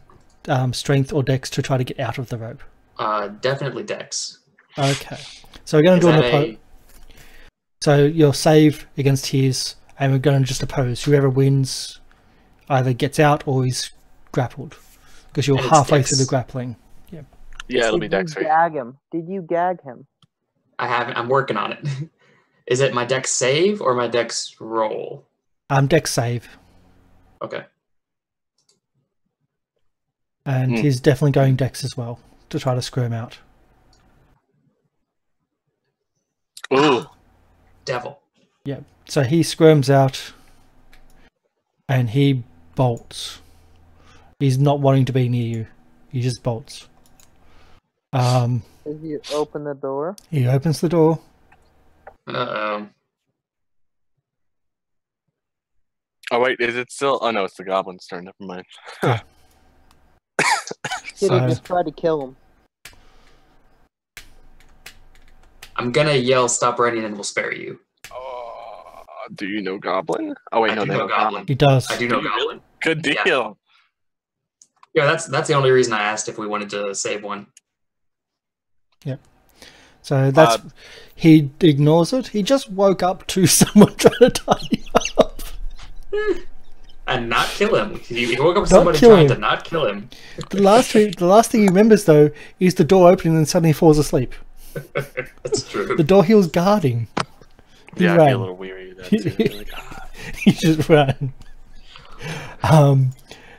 Strength or Dex to try to get out of the rope. Definitely Dex. Okay. So we're going to do an So you'll save against his, and we're going to just oppose. Whoever wins either gets out or is grappled. Because you're And it's halfway Dex. through the grappling. Yeah, it'll be Did Dex you for you. gag him? Did you gag him? I'm working on it. Is it my Dex save or my Dex roll? Dex save. Okay. And he's definitely going Dex as well to try to screw him out. Ooh. Devil. Yeah. So he squirms out and he bolts. He's not wanting to be near you. He just bolts. Did you open the door? He opens the door. Uh-oh. Oh wait, is it still? Oh no, it's the goblin's turn. Never mind. Did So- he just try to kill him? I'm gonna yell, stop running, and we'll spare you. Do you know goblin? Oh wait, I no, do they know know Goblin. goblin. He does. I do know Goblin. Good deal. Yeah. Yeah, that's the only reason I asked if we wanted to save one. So that's he ignores it. He just woke up to someone trying to tie him up. And not kill him. He woke up with Not somebody kill trying him. to not kill him. The last thing he remembers though is the door opening and suddenly falls asleep. That's true. The door he was guarding. He Yeah, I'd ran. be a little weary of that too. Be like, He just ran.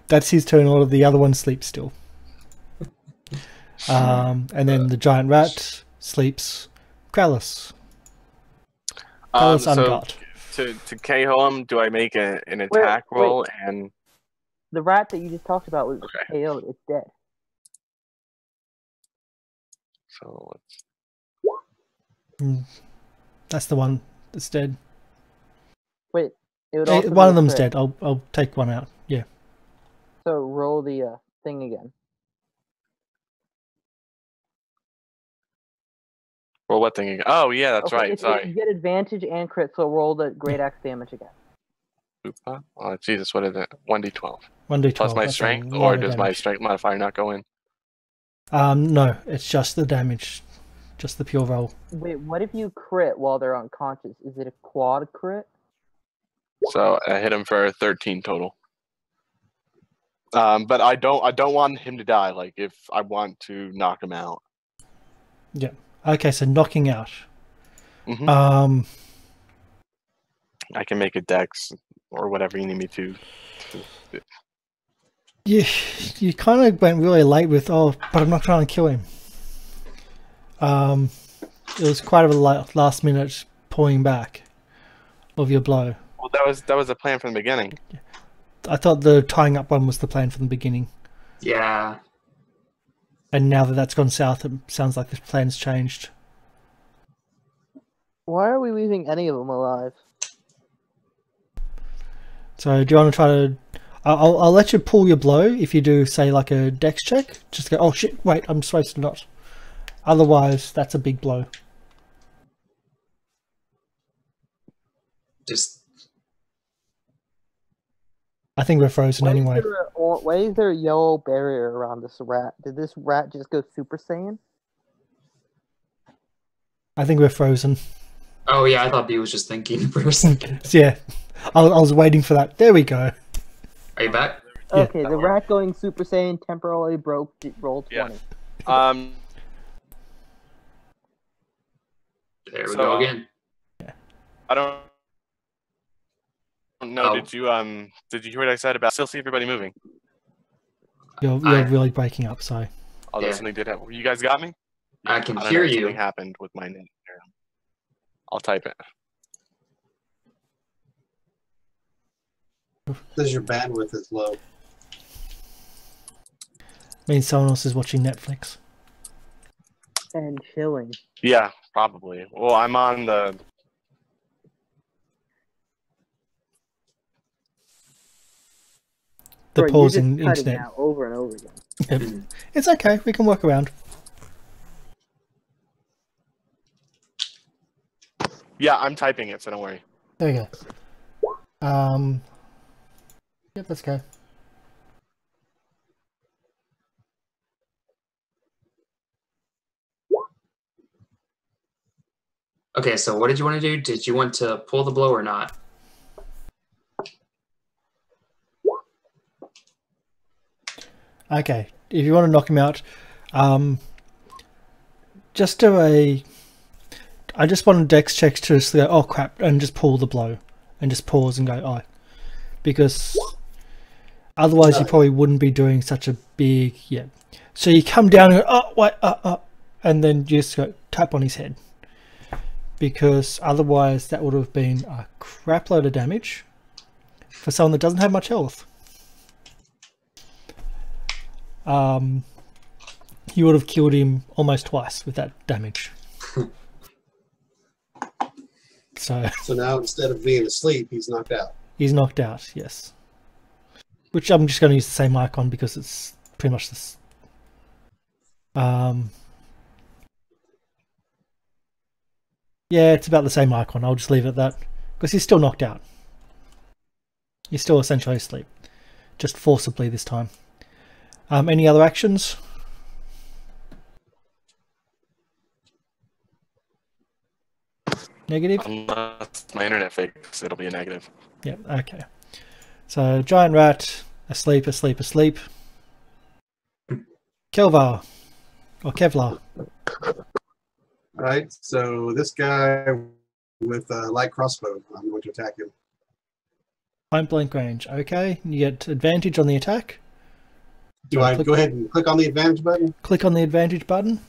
That's his turn. All of the other ones sleep still. And then the giant rat sleeps. Krallis. Krallis so ungot. to KO him, do I make an attack wait. roll and The rat that you just talked about was Okay. KO'd. It's dead. so let's That's the one that's dead. Wait, it would also One be of a them's crit. dead. I'll take one out. Yeah. So roll the thing again. roll what thing again? Oh yeah, that's Okay, right. You Sorry. get advantage and crit, so roll the great axe damage again. Oopa. Oh Jesus, what is it? 1d12 1d12. plus my that's a strength, lot or of does my damage. strength modifier not go in? No, it's just the damage. Just the pure roll. Wait, what if you crit while they're unconscious? Is it a quad crit? So I hit him for 13 total. But I don't want him to die. Like if I want to knock him out. Yeah. Okay, so knocking out. Mhm. I can make a dex or whatever you need me to. You kind of went really late with, but I'm not trying to kill him. It was quite a last minute pulling back of your blow. Well, that was the plan from the beginning. I thought the tying up one was the plan from the beginning. Yeah. And now that that's gone south, it sounds like the plan's changed. Why are we leaving any of them alive? So do you want to try to... I'll let you pull your blow if you do, say, like a dex check. Just go, oh shit, wait, I'm supposed to not. Otherwise, that's a big blow. Just I think we're frozen anyway. Why is there a yellow barrier around this rat? Did this rat just go Super Saiyan? I think we're frozen. oh yeah, I thought B was just thinking for a second. So, yeah, I was waiting for that. There we go. Are you back? Yeah. Okay, the rat going Super Saiyan temporarily broke roll 20. Yeah. There we So, go again. I don't know. Oh. Did you hear what I said about still see everybody moving? You're really breaking up, so... Although Yeah. something did happen. You guys got me? I can I don't hear know, you. something happened with my net. Here. I'll type it. Says your bandwidth is low. Means someone else is watching Netflix. And chilling. Yeah, probably. Well, I'm on the. The Bro, pausing you're just cutting internet. out over and over again. It's okay, we can work around. Yeah, I'm typing it, so don't worry. There we go. Yep, let's go. Okay, so what did you want to do? Did you want to pull the blow or not? Okay, if you want to knock him out, just do a... I just want a dex check to just go, oh crap, and just pull the blow. And just pause and go, oh. Because otherwise you probably wouldn't be doing such a big... Yeah. So you come down and go, oh, wait, and then you just go tap on his head. Because otherwise that would have been a crap load of damage for someone that doesn't have much health. You would have killed him almost twice with that damage. So now instead of being asleep, he's knocked out. he's knocked out, yes. Which I'm just going to use the same icon because it's pretty much this. Yeah, it's about the same icon. I'll just leave it at that because he's still knocked out. He's still essentially asleep, just forcibly this time. Any other actions? Negative? Unless my internet fakes, it'll be a negative. Yep, okay. So, giant rat, asleep, asleep, asleep. Kelvar. Or Kevlar. Alright, so this guy with a light crossbow, I'm going to attack him. Point blank range. Okay, you get advantage on the attack. Do I go ahead and click on the advantage button? Click on the advantage button.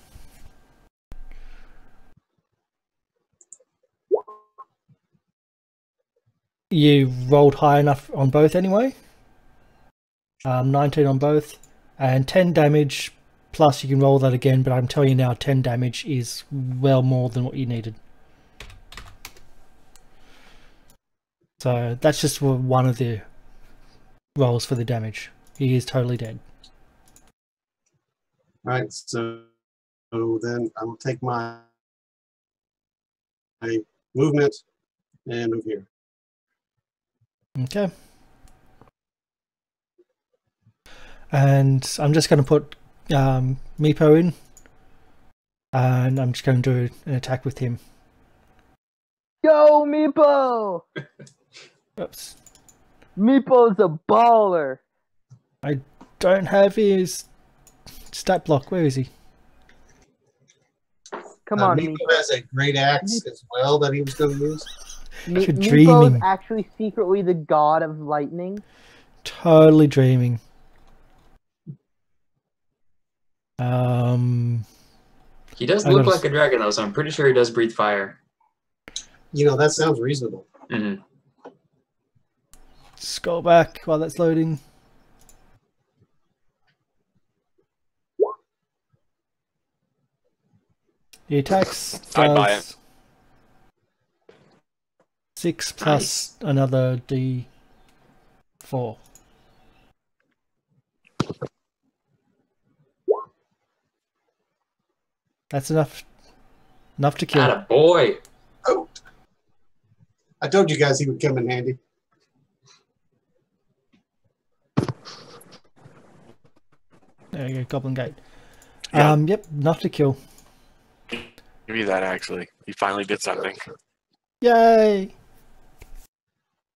You rolled high enough on both anyway. 19 on both. And 10 damage, plus you can roll that again, but I'm telling you now 10 damage is well more than what you needed. So that's just one of the rolls for the damage. He is totally dead. Alright, so then I will take my movement and move here. Okay. And I'm just going to put Meepo in. And I'm just going to do an attack with him. Go, Meepo! Oops. Meepo's a baller! I don't have his stat block. Where is he? Come on, Meepo Meepo. has a great axe as well that he was going to use. You're Meepo's dreaming. actually secretly the god of lightning. Totally dreaming. He does I look gotta like a dragon, though, so I'm pretty sure he does breathe fire. You know, that sounds reasonable. Mm-hmm. Scroll back while that's loading. The attacks I'd buy does 6 plus another D4. That's enough to kill. Atta boy. Oh, I told you guys he would come in handy. There you go, Goblin Gate. Yeah. Yep, enough to kill. Give me that, actually. He finally did something. Yay!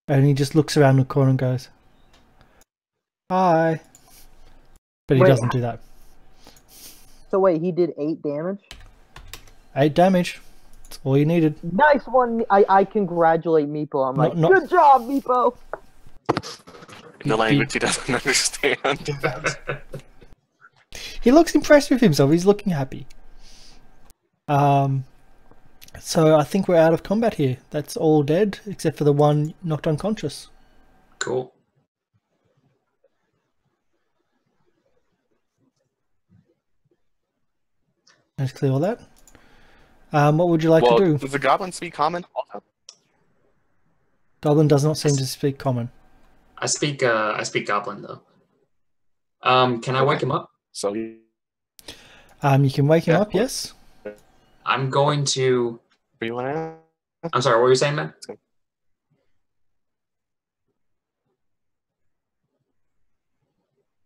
And he just looks around the corner and goes, "Hi." But he Wait. doesn't do that. So wait, he did 8 damage? 8 damage. That's all you needed. Nice one! I congratulate Meepo. I'm like, No- good job, Meepo! In the language he doesn't understand. He looks impressed with himself. He's looking happy. So I think we're out of combat here. That's all dead, except for the one knocked unconscious. Cool. Let's clear all that. What would you like Well, to do? does the goblin speak common? Also? Goblin does not seem to speak common. I speak Goblin though. Can I wake him up? So You can wake him Yeah. up, yes? I'm going to. you want to? I'm sorry. What were you saying, man?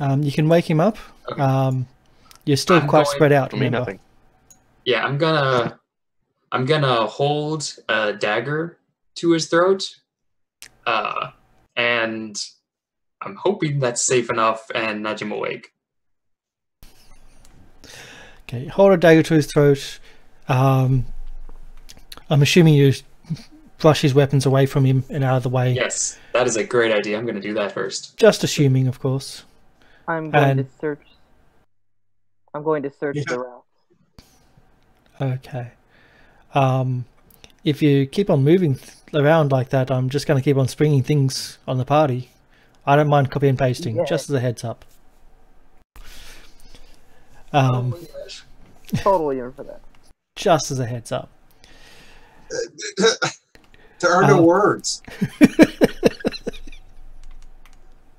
You can wake him up. Okay. You're still I'm quite going- spread out, For me, remember? nothing. Yeah, I'm gonna hold a dagger to his throat, and I'm hoping that's safe enough and nudge him awake. Okay, hold a dagger to his throat. I'm assuming you brush his weapons away from him and out of the way. Yes, that is a great idea. I'm gonna do that first. Just assuming, of course. I'm going And- to search. I'm going to search Yeah. the route. Okay. If you keep on moving around like that, I'm just going to keep on springing things on the party. I don't mind copy and pasting, Yeah. just as a heads up. Oh my gosh. Totally in for that. Just as a heads up. There are no words.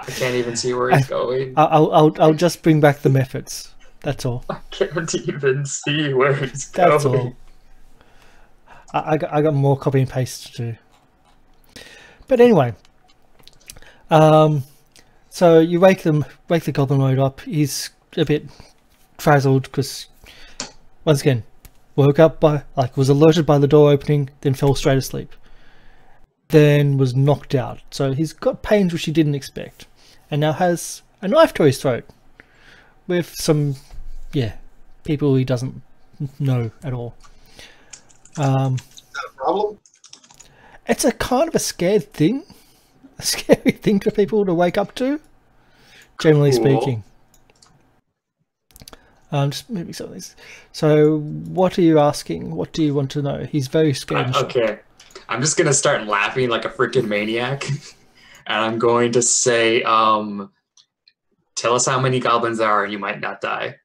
I can't even see where he's going. I'll just bring back the methods. That's all. I can't even see where he's That's going. all. I got more copy and paste to do. But anyway, so you wake the goblin mode up. He's a bit frazzled because, once again, woke up was alerted by the door opening, then fell straight asleep. Then was knocked out. So he's got pains which he didn't expect, and now has a knife to his throat with some, people he doesn't know at all. Is that a problem? It's a kind of a scary thing for people to wake up to, generally Cool. speaking. Just moving some of these. So, what are you asking? What do you want to know? He's very scared. and shocked. Okay, I'm just gonna start laughing like a freaking maniac, and I'm going to say, "Tell us how many goblins there are, and you might not die."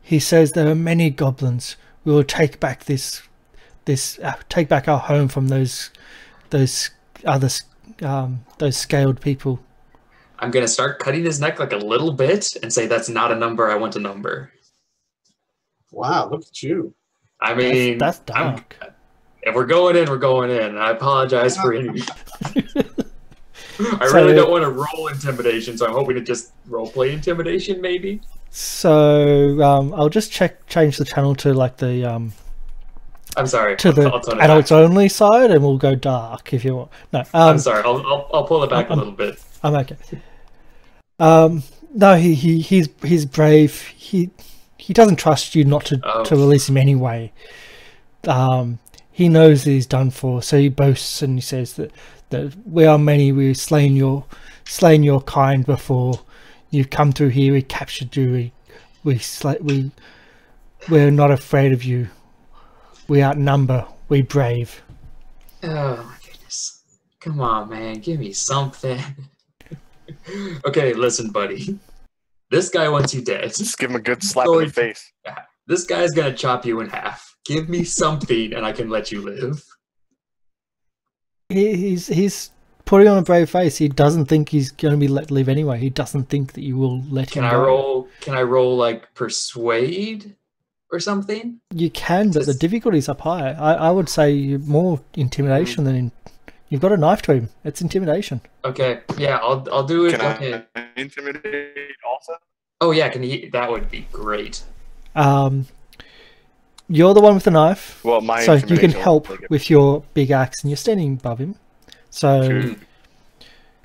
He says there are many goblins. We will take back take back our home from those other those scaled people. I'm gonna start cutting his neck like a little bit and say, "That's not a number I want to number." Wow, look at you. I mean, That's dark. if we're going in, we're going in. I apologize for any. I So- really don't want to roll intimidation, so I'm hoping to just roleplay intimidation, maybe. So I'll just change the channel to like the I'm sorry. to the I'll tone it adults back. only side, and we'll go dark if you want. No, I'm sorry. I'll pull it back a I'm- little bit. I'm okay. No, he's brave. He doesn't trust you not to Oh. release him anyway. He knows that he's done for, so he boasts and he says that we are many. We've slain your kind before. You've come through here. We captured you. we're not afraid of you. We outnumber. We brave. Oh my goodness. Come on, man. Give me something. Okay, listen, buddy. This guy wants you dead. Just give him a good slap in the face. This guy's gonna chop you in half. Give me something and I can let you live. He's putting on a brave face. He doesn't think he's going to be let live anyway. He doesn't think that you will let him go. Can I roll like persuade or something? You can, but the difficulty's up high. I would say you're more intimidation than you've got a knife to him. It's intimidation. Okay, yeah, I'll do it. Can Okay. I intimidate also? Oh yeah, that would be great. You're the one with the knife, Well, my so you can intimidation help will take it. with your big axe, and you're standing above him. So, Sure.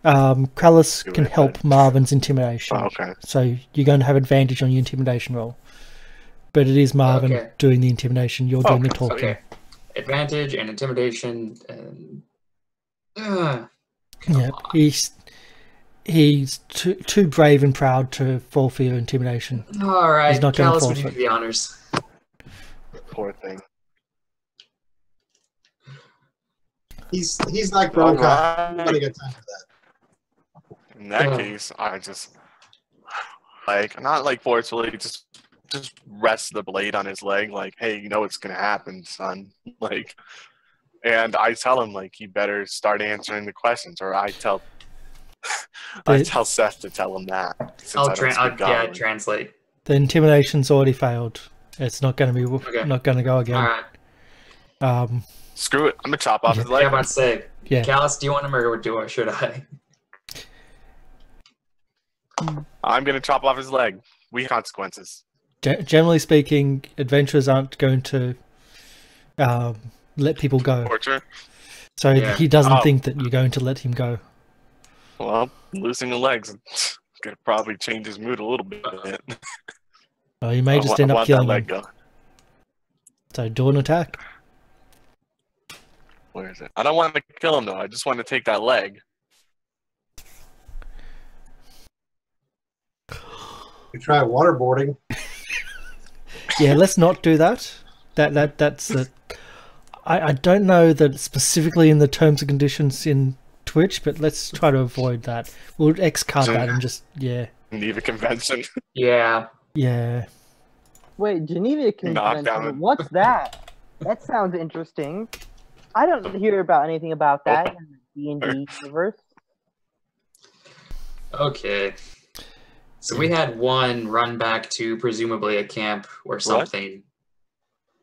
Krallis Do can it, help bud. Marvin's intimidation. Oh, okay. So you're going to have advantage on your intimidation roll. But it is Marvin Okay. doing the intimidation. You're doing the Okay, talking. Okay. Advantage and intimidation and Yeah, he's too brave and proud to fall for your intimidation. all right. He's not gonna Callus, fall would you for do it. the honors? Poor thing. He's like Bronco. Alright. Nobody got time for that. In that Yeah. case, I just not like forcefully, just rest the blade on his leg, like, hey, you know what's gonna happen, son. Like, and I tell him like he better start answering the questions, or I tell Seth to tell him that. Since I'll I don't speak Goblin. translate. The intimidation's already failed. It's not going to be Okay. not going to go again. All right. Screw it, I'm gonna chop off his Yeah, leg. I'm about to say, Yeah. Callus, do you want him or should I? I'm gonna chop off his leg. We have consequences. Generally speaking, adventurers aren't going to let people go. Torture. So Yeah. he doesn't Oh. think that you're going to let him go. Well, losing the legs is gonna probably change his mood a little bit. Well, you may just I end up want that killing leg him. go. So do an attack. Where is it? I don't want to kill him though. I just want to take that leg. You try waterboarding. Yeah, let's not do that. That's the. I don't know that specifically in the terms and conditions in Twitch, but let's try to avoid that. We'll X-card that and just yeah. Geneva Convention. Yeah. Wait, Geneva Knock down Convention. the- What's that? That sounds interesting. I don't hear about anything about that in the D&D universe. Okay. So we had one run back to presumably a camp or something.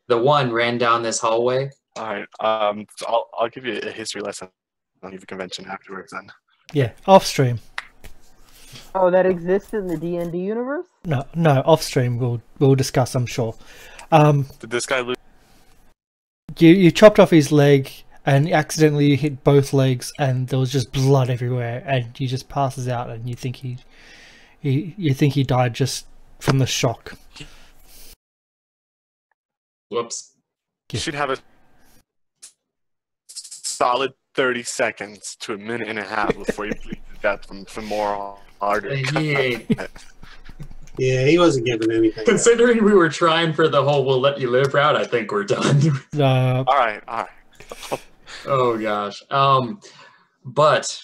The one ran down this hallway. All right. So I'll give you a history lesson on Geneva Convention afterwards. Then. Yeah, off stream. Oh, that exists in the D&D universe? No, off stream. We'll discuss. I'm sure. Did this guy lose? You chopped off his leg, and accidentally you hit both legs, and there was just blood everywhere, and he just passes out, and you think he died just from the shock. Whoops. You should have a solid 30 seconds to a minute and a half before you bleed to death from femoral artery. Yeah, he wasn't giving anything. Considering we were trying for the whole "we'll let you live" route, I think we're done. All right. Oh gosh. But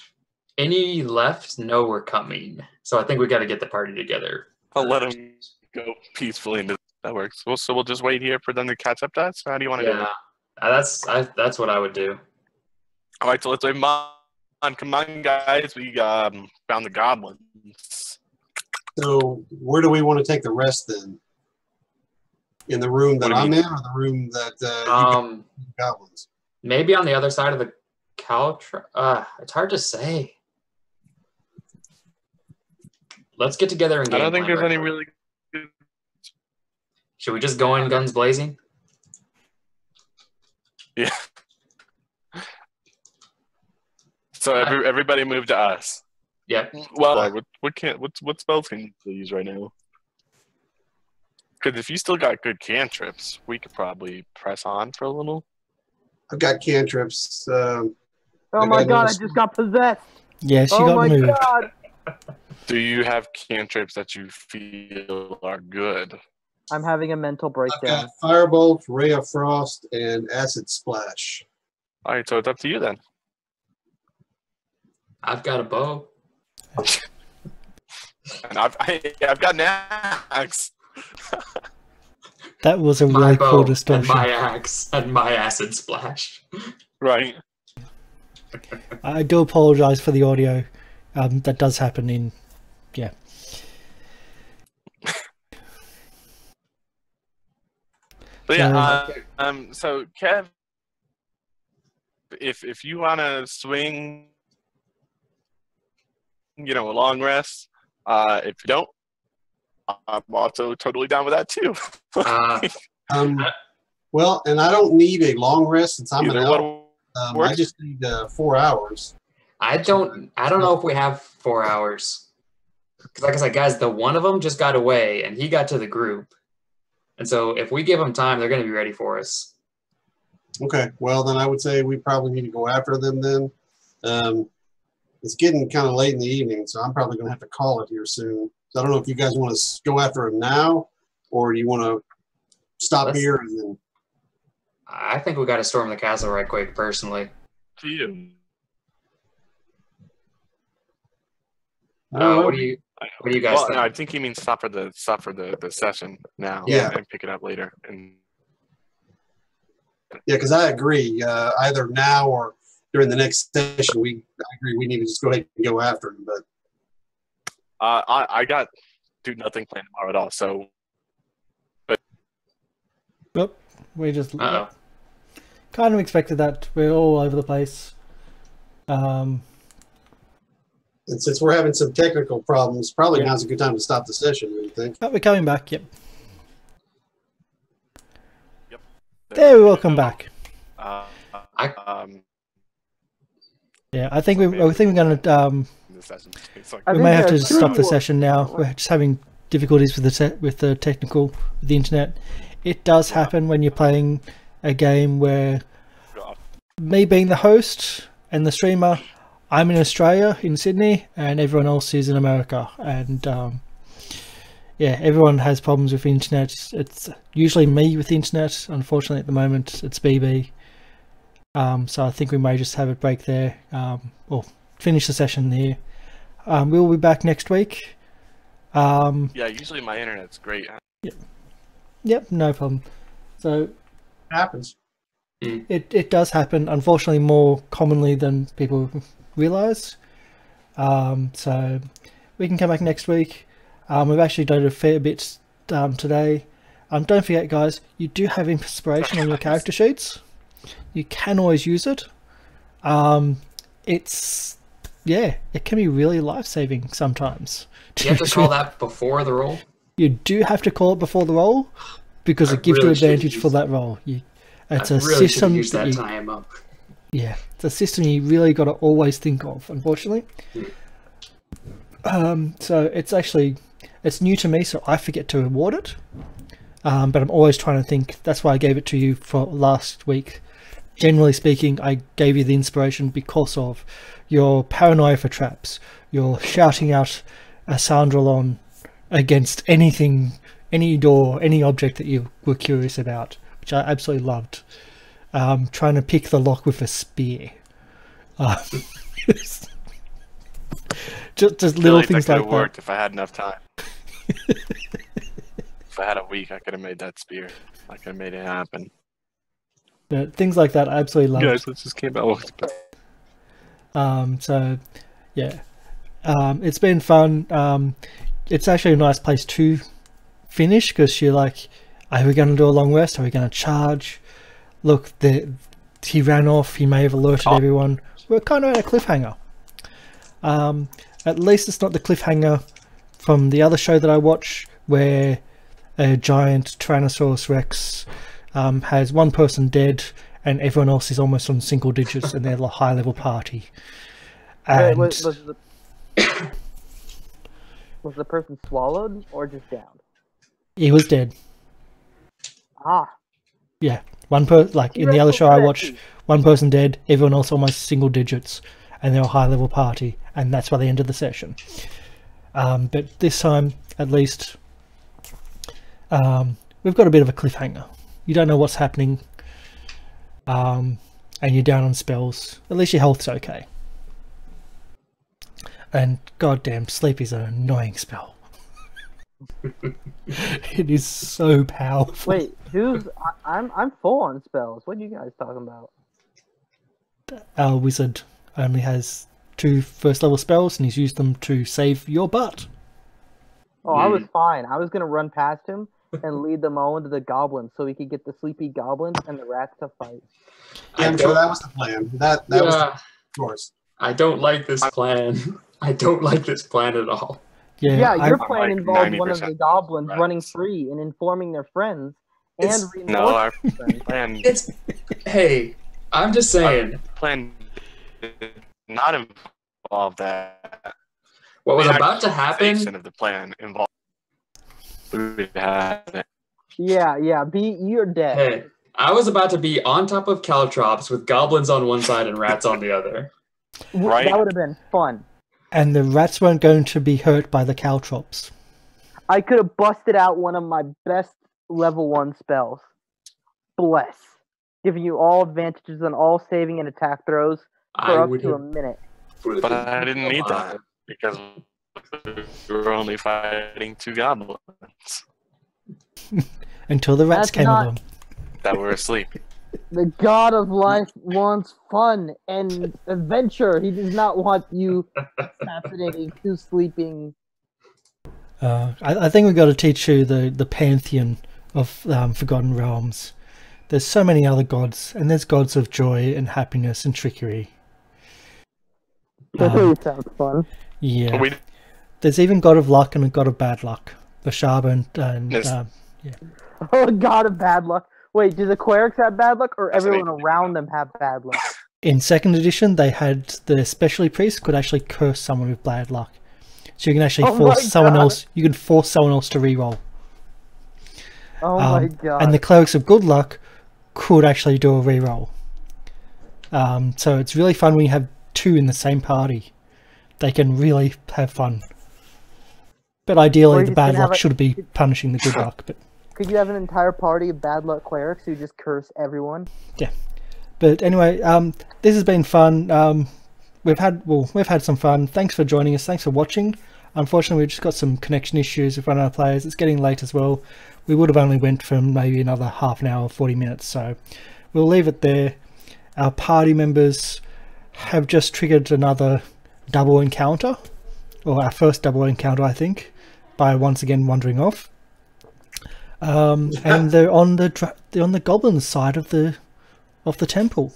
any left? No, we're coming. So I think we got to get the party together. I'll let him go peacefully into that works. So we'll just wait here for them to catch up to us. How do you want to do it? Yeah, that's what I would do. All right, so let's wait. Come on, guys. We found the goblins. So where do we want to take the rest then? In the room that What do you I'm mean? in, or the room that you got goblins? Maybe on the other side of the couch. It's hard to say. Let's get together and I don't game think plan there's any right really good. Should we just go in guns blazing? Yeah. So everybody move to us. Yep. Well, what spells can you use right now? Because if you still got good cantrips, we could probably press on for a little. I've got cantrips. Oh my god, I just got possessed. Yes, you Oh got my moved. god. Do you have cantrips that you feel are good? I'm having a mental I've breakdown. got Firebolt, Ray of Frost, and Acid Splash. All right, so it's up to you then. I've got a bow. And I've got an axe. That was a My really bow cool and distortion. my axe and my acid splash. Right. I do apologize for the audio. That does happen in, yeah. But yeah, so Kev, if you want to swing, a long rest, if you don't, I'm also totally down with that too. Well, and I don't need a long rest since I'm an Either elf. one I just need 4 hours. I don't know if we have 4 hours. Because like I said, guys, the one of them just got away and he got to the group. And so if we give them time, they're going to be ready for us. Okay, well, then I would say we probably need to go after them then. It's getting kind of late in the evening, so I'm probably going to have to call it here soon. So I don't know if you guys want to go after them now, or do you want to stop here and then... I think we got to storm the castle right quick, personally. to you. What do you guys think? No, I think he means stop for the session now. Yeah. And pick it up later. And Yeah, because I agree. Either now or during the next session, I agree we need to just go ahead and go after him. But I got do nothing planned tomorrow at all. So, Nope. We just Uh-oh. kind of expected that. We're all over the place. and since we're having some technical problems, probably Yeah. now's a good time to stop the session. What do you think? But we're coming back. Yep. yep. There, welcome back. Yeah, I think we're going to. The session. It's like, We may have to stop the session now. We're just having difficulties with the technical, with the internet. It does happen when you're playing a game where me being the host and the streamer, I'm in Australia, in Sydney, and everyone else is in America. And yeah, everyone has problems with the internet. It's usually me with the internet. Unfortunately, at the moment, it's BB. So I think we may just have a break there, or finish the session there. We'll be back next week. yeah, usually my internet's great. Yep, no problem. So Happens. it does happen, unfortunately, more commonly than people realise. So we can come back next week. We've actually done a fair bit today. Don't forget, guys, you do have inspiration on your character sheets. You can always use it. It can be really life-saving sometimes. Do you have to call that before the roll? You do have to call it before the roll because it gives you advantage for that roll. It's a really system use that you, time up. yeah, it's a system you really got to always think of, unfortunately. So it's new to me, so I forget to award it. But I'm always trying to think. That's why I gave it to you for last week. Generally speaking, I gave you the inspiration because of your paranoia for traps, your shouting out a Sandrolon against anything, any door, any object that you were curious about, which I absolutely loved. Trying to pick the lock with a spear. Just little things that like worked that. if I had enough time. If I had a week, I could have made that spear. I could have made it happen. But things like that I absolutely loved. Guys, let's just keep out. So yeah, it's been fun. It's actually a nice place to finish because you're like, are we going to do a long rest? Are we going to charge? Look, he ran off. He may have alerted everyone. We're kind of at a cliffhanger. At least it's not the cliffhanger from the other show that I watch where a giant Tyrannosaurus Rex has one person dead and everyone else is almost on single digits and they're a high level party. And Was the person swallowed or just downed? he was dead. Ah, Yeah, in the other show I watched, one person dead, everyone else almost single digits, and they're a high level party, and that's why they ended the session. But this time, at least, we've got a bit of a cliffhanger. You don't know what's happening, and you're down on spells. At least your health's okay. And goddamn, sleep is an annoying spell. It is so powerful. Wait, I'm full on spells. What are you guys talking about? Our wizard only has 2 first level spells, and he's used them to save your butt. Oh, I was fine. I was gonna run past him and lead them all into the goblins so we could get the sleepy goblins and the rats to fight. Yeah, I'm sure that was the plan. That was, of course. I don't like this plan. I don't like this plan at all. Yeah, your I'm plan like involved one of 90% the goblins rats. running free and informing their friends and No, our reinforcing them. plan, Hey, I'm just saying. plan did not involve that. What was The about to happen? Of the plan involved. We had it. Yeah, you're dead. Hey, I was about to be on top of caltrops with goblins on one side and rats on the other. Right. That would have been fun. And the rats weren't going to be hurt by the caltrops. I could have busted out one of my best level 1 spells. Bless. Giving you all advantages on all saving and attack throws for up to a minute. But I didn't need that because we were only fighting 2 goblins Until the rats That's came not- along. that were asleep. The god of life wants fun and adventure. He does not want you assassinating 2 sleeping. I think we've got to teach you the pantheon of Forgotten Realms. There's so many other gods, and there's gods of joy and happiness and trickery. That really sounds fun. Yeah. We There's even god of luck and a god of bad luck. Bashaba and Yes. Oh, god of bad luck. Wait, do the clerics have bad luck, or That's everyone amazing. around them have bad luck? in 2nd edition, they had the specialty priest could actually curse someone with bad luck. So you can actually Oh my force someone God. else. You can force someone else to reroll. Oh my god. And the clerics of good luck could actually do a reroll. So it's really fun when you have 2 in the same party. They can really have fun. But Or ideally, you the can bad have luck a- should be punishing the good luck. Could you have an entire party of bad luck clerics who just curse everyone? But anyway, this has been fun. We've had some fun. Thanks for joining us. Thanks for watching. Unfortunately, we've just got some connection issues with one of our players. It's getting late as well. We would have only went for maybe another half an hour, 40 minutes. So we'll leave it there. Our party members have just triggered another double encounter, or our first double encounter, I think, by once again wandering off. And they're on the goblin side of the temple.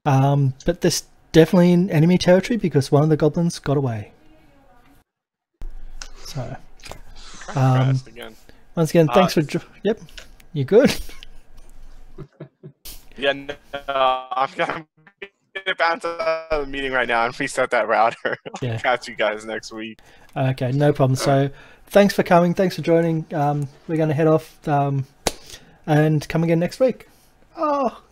But there's definitely in enemy territory because one of the goblins got away. So, Crashed again. once again, thanks for yep, you good? Yeah, no, I'm gonna bounce out of the meeting right now and reset that router. Yeah. Catch you guys next week. Okay, no problem. So, thanks for coming. Thanks for joining. We're going to head off and come again next week. Oh.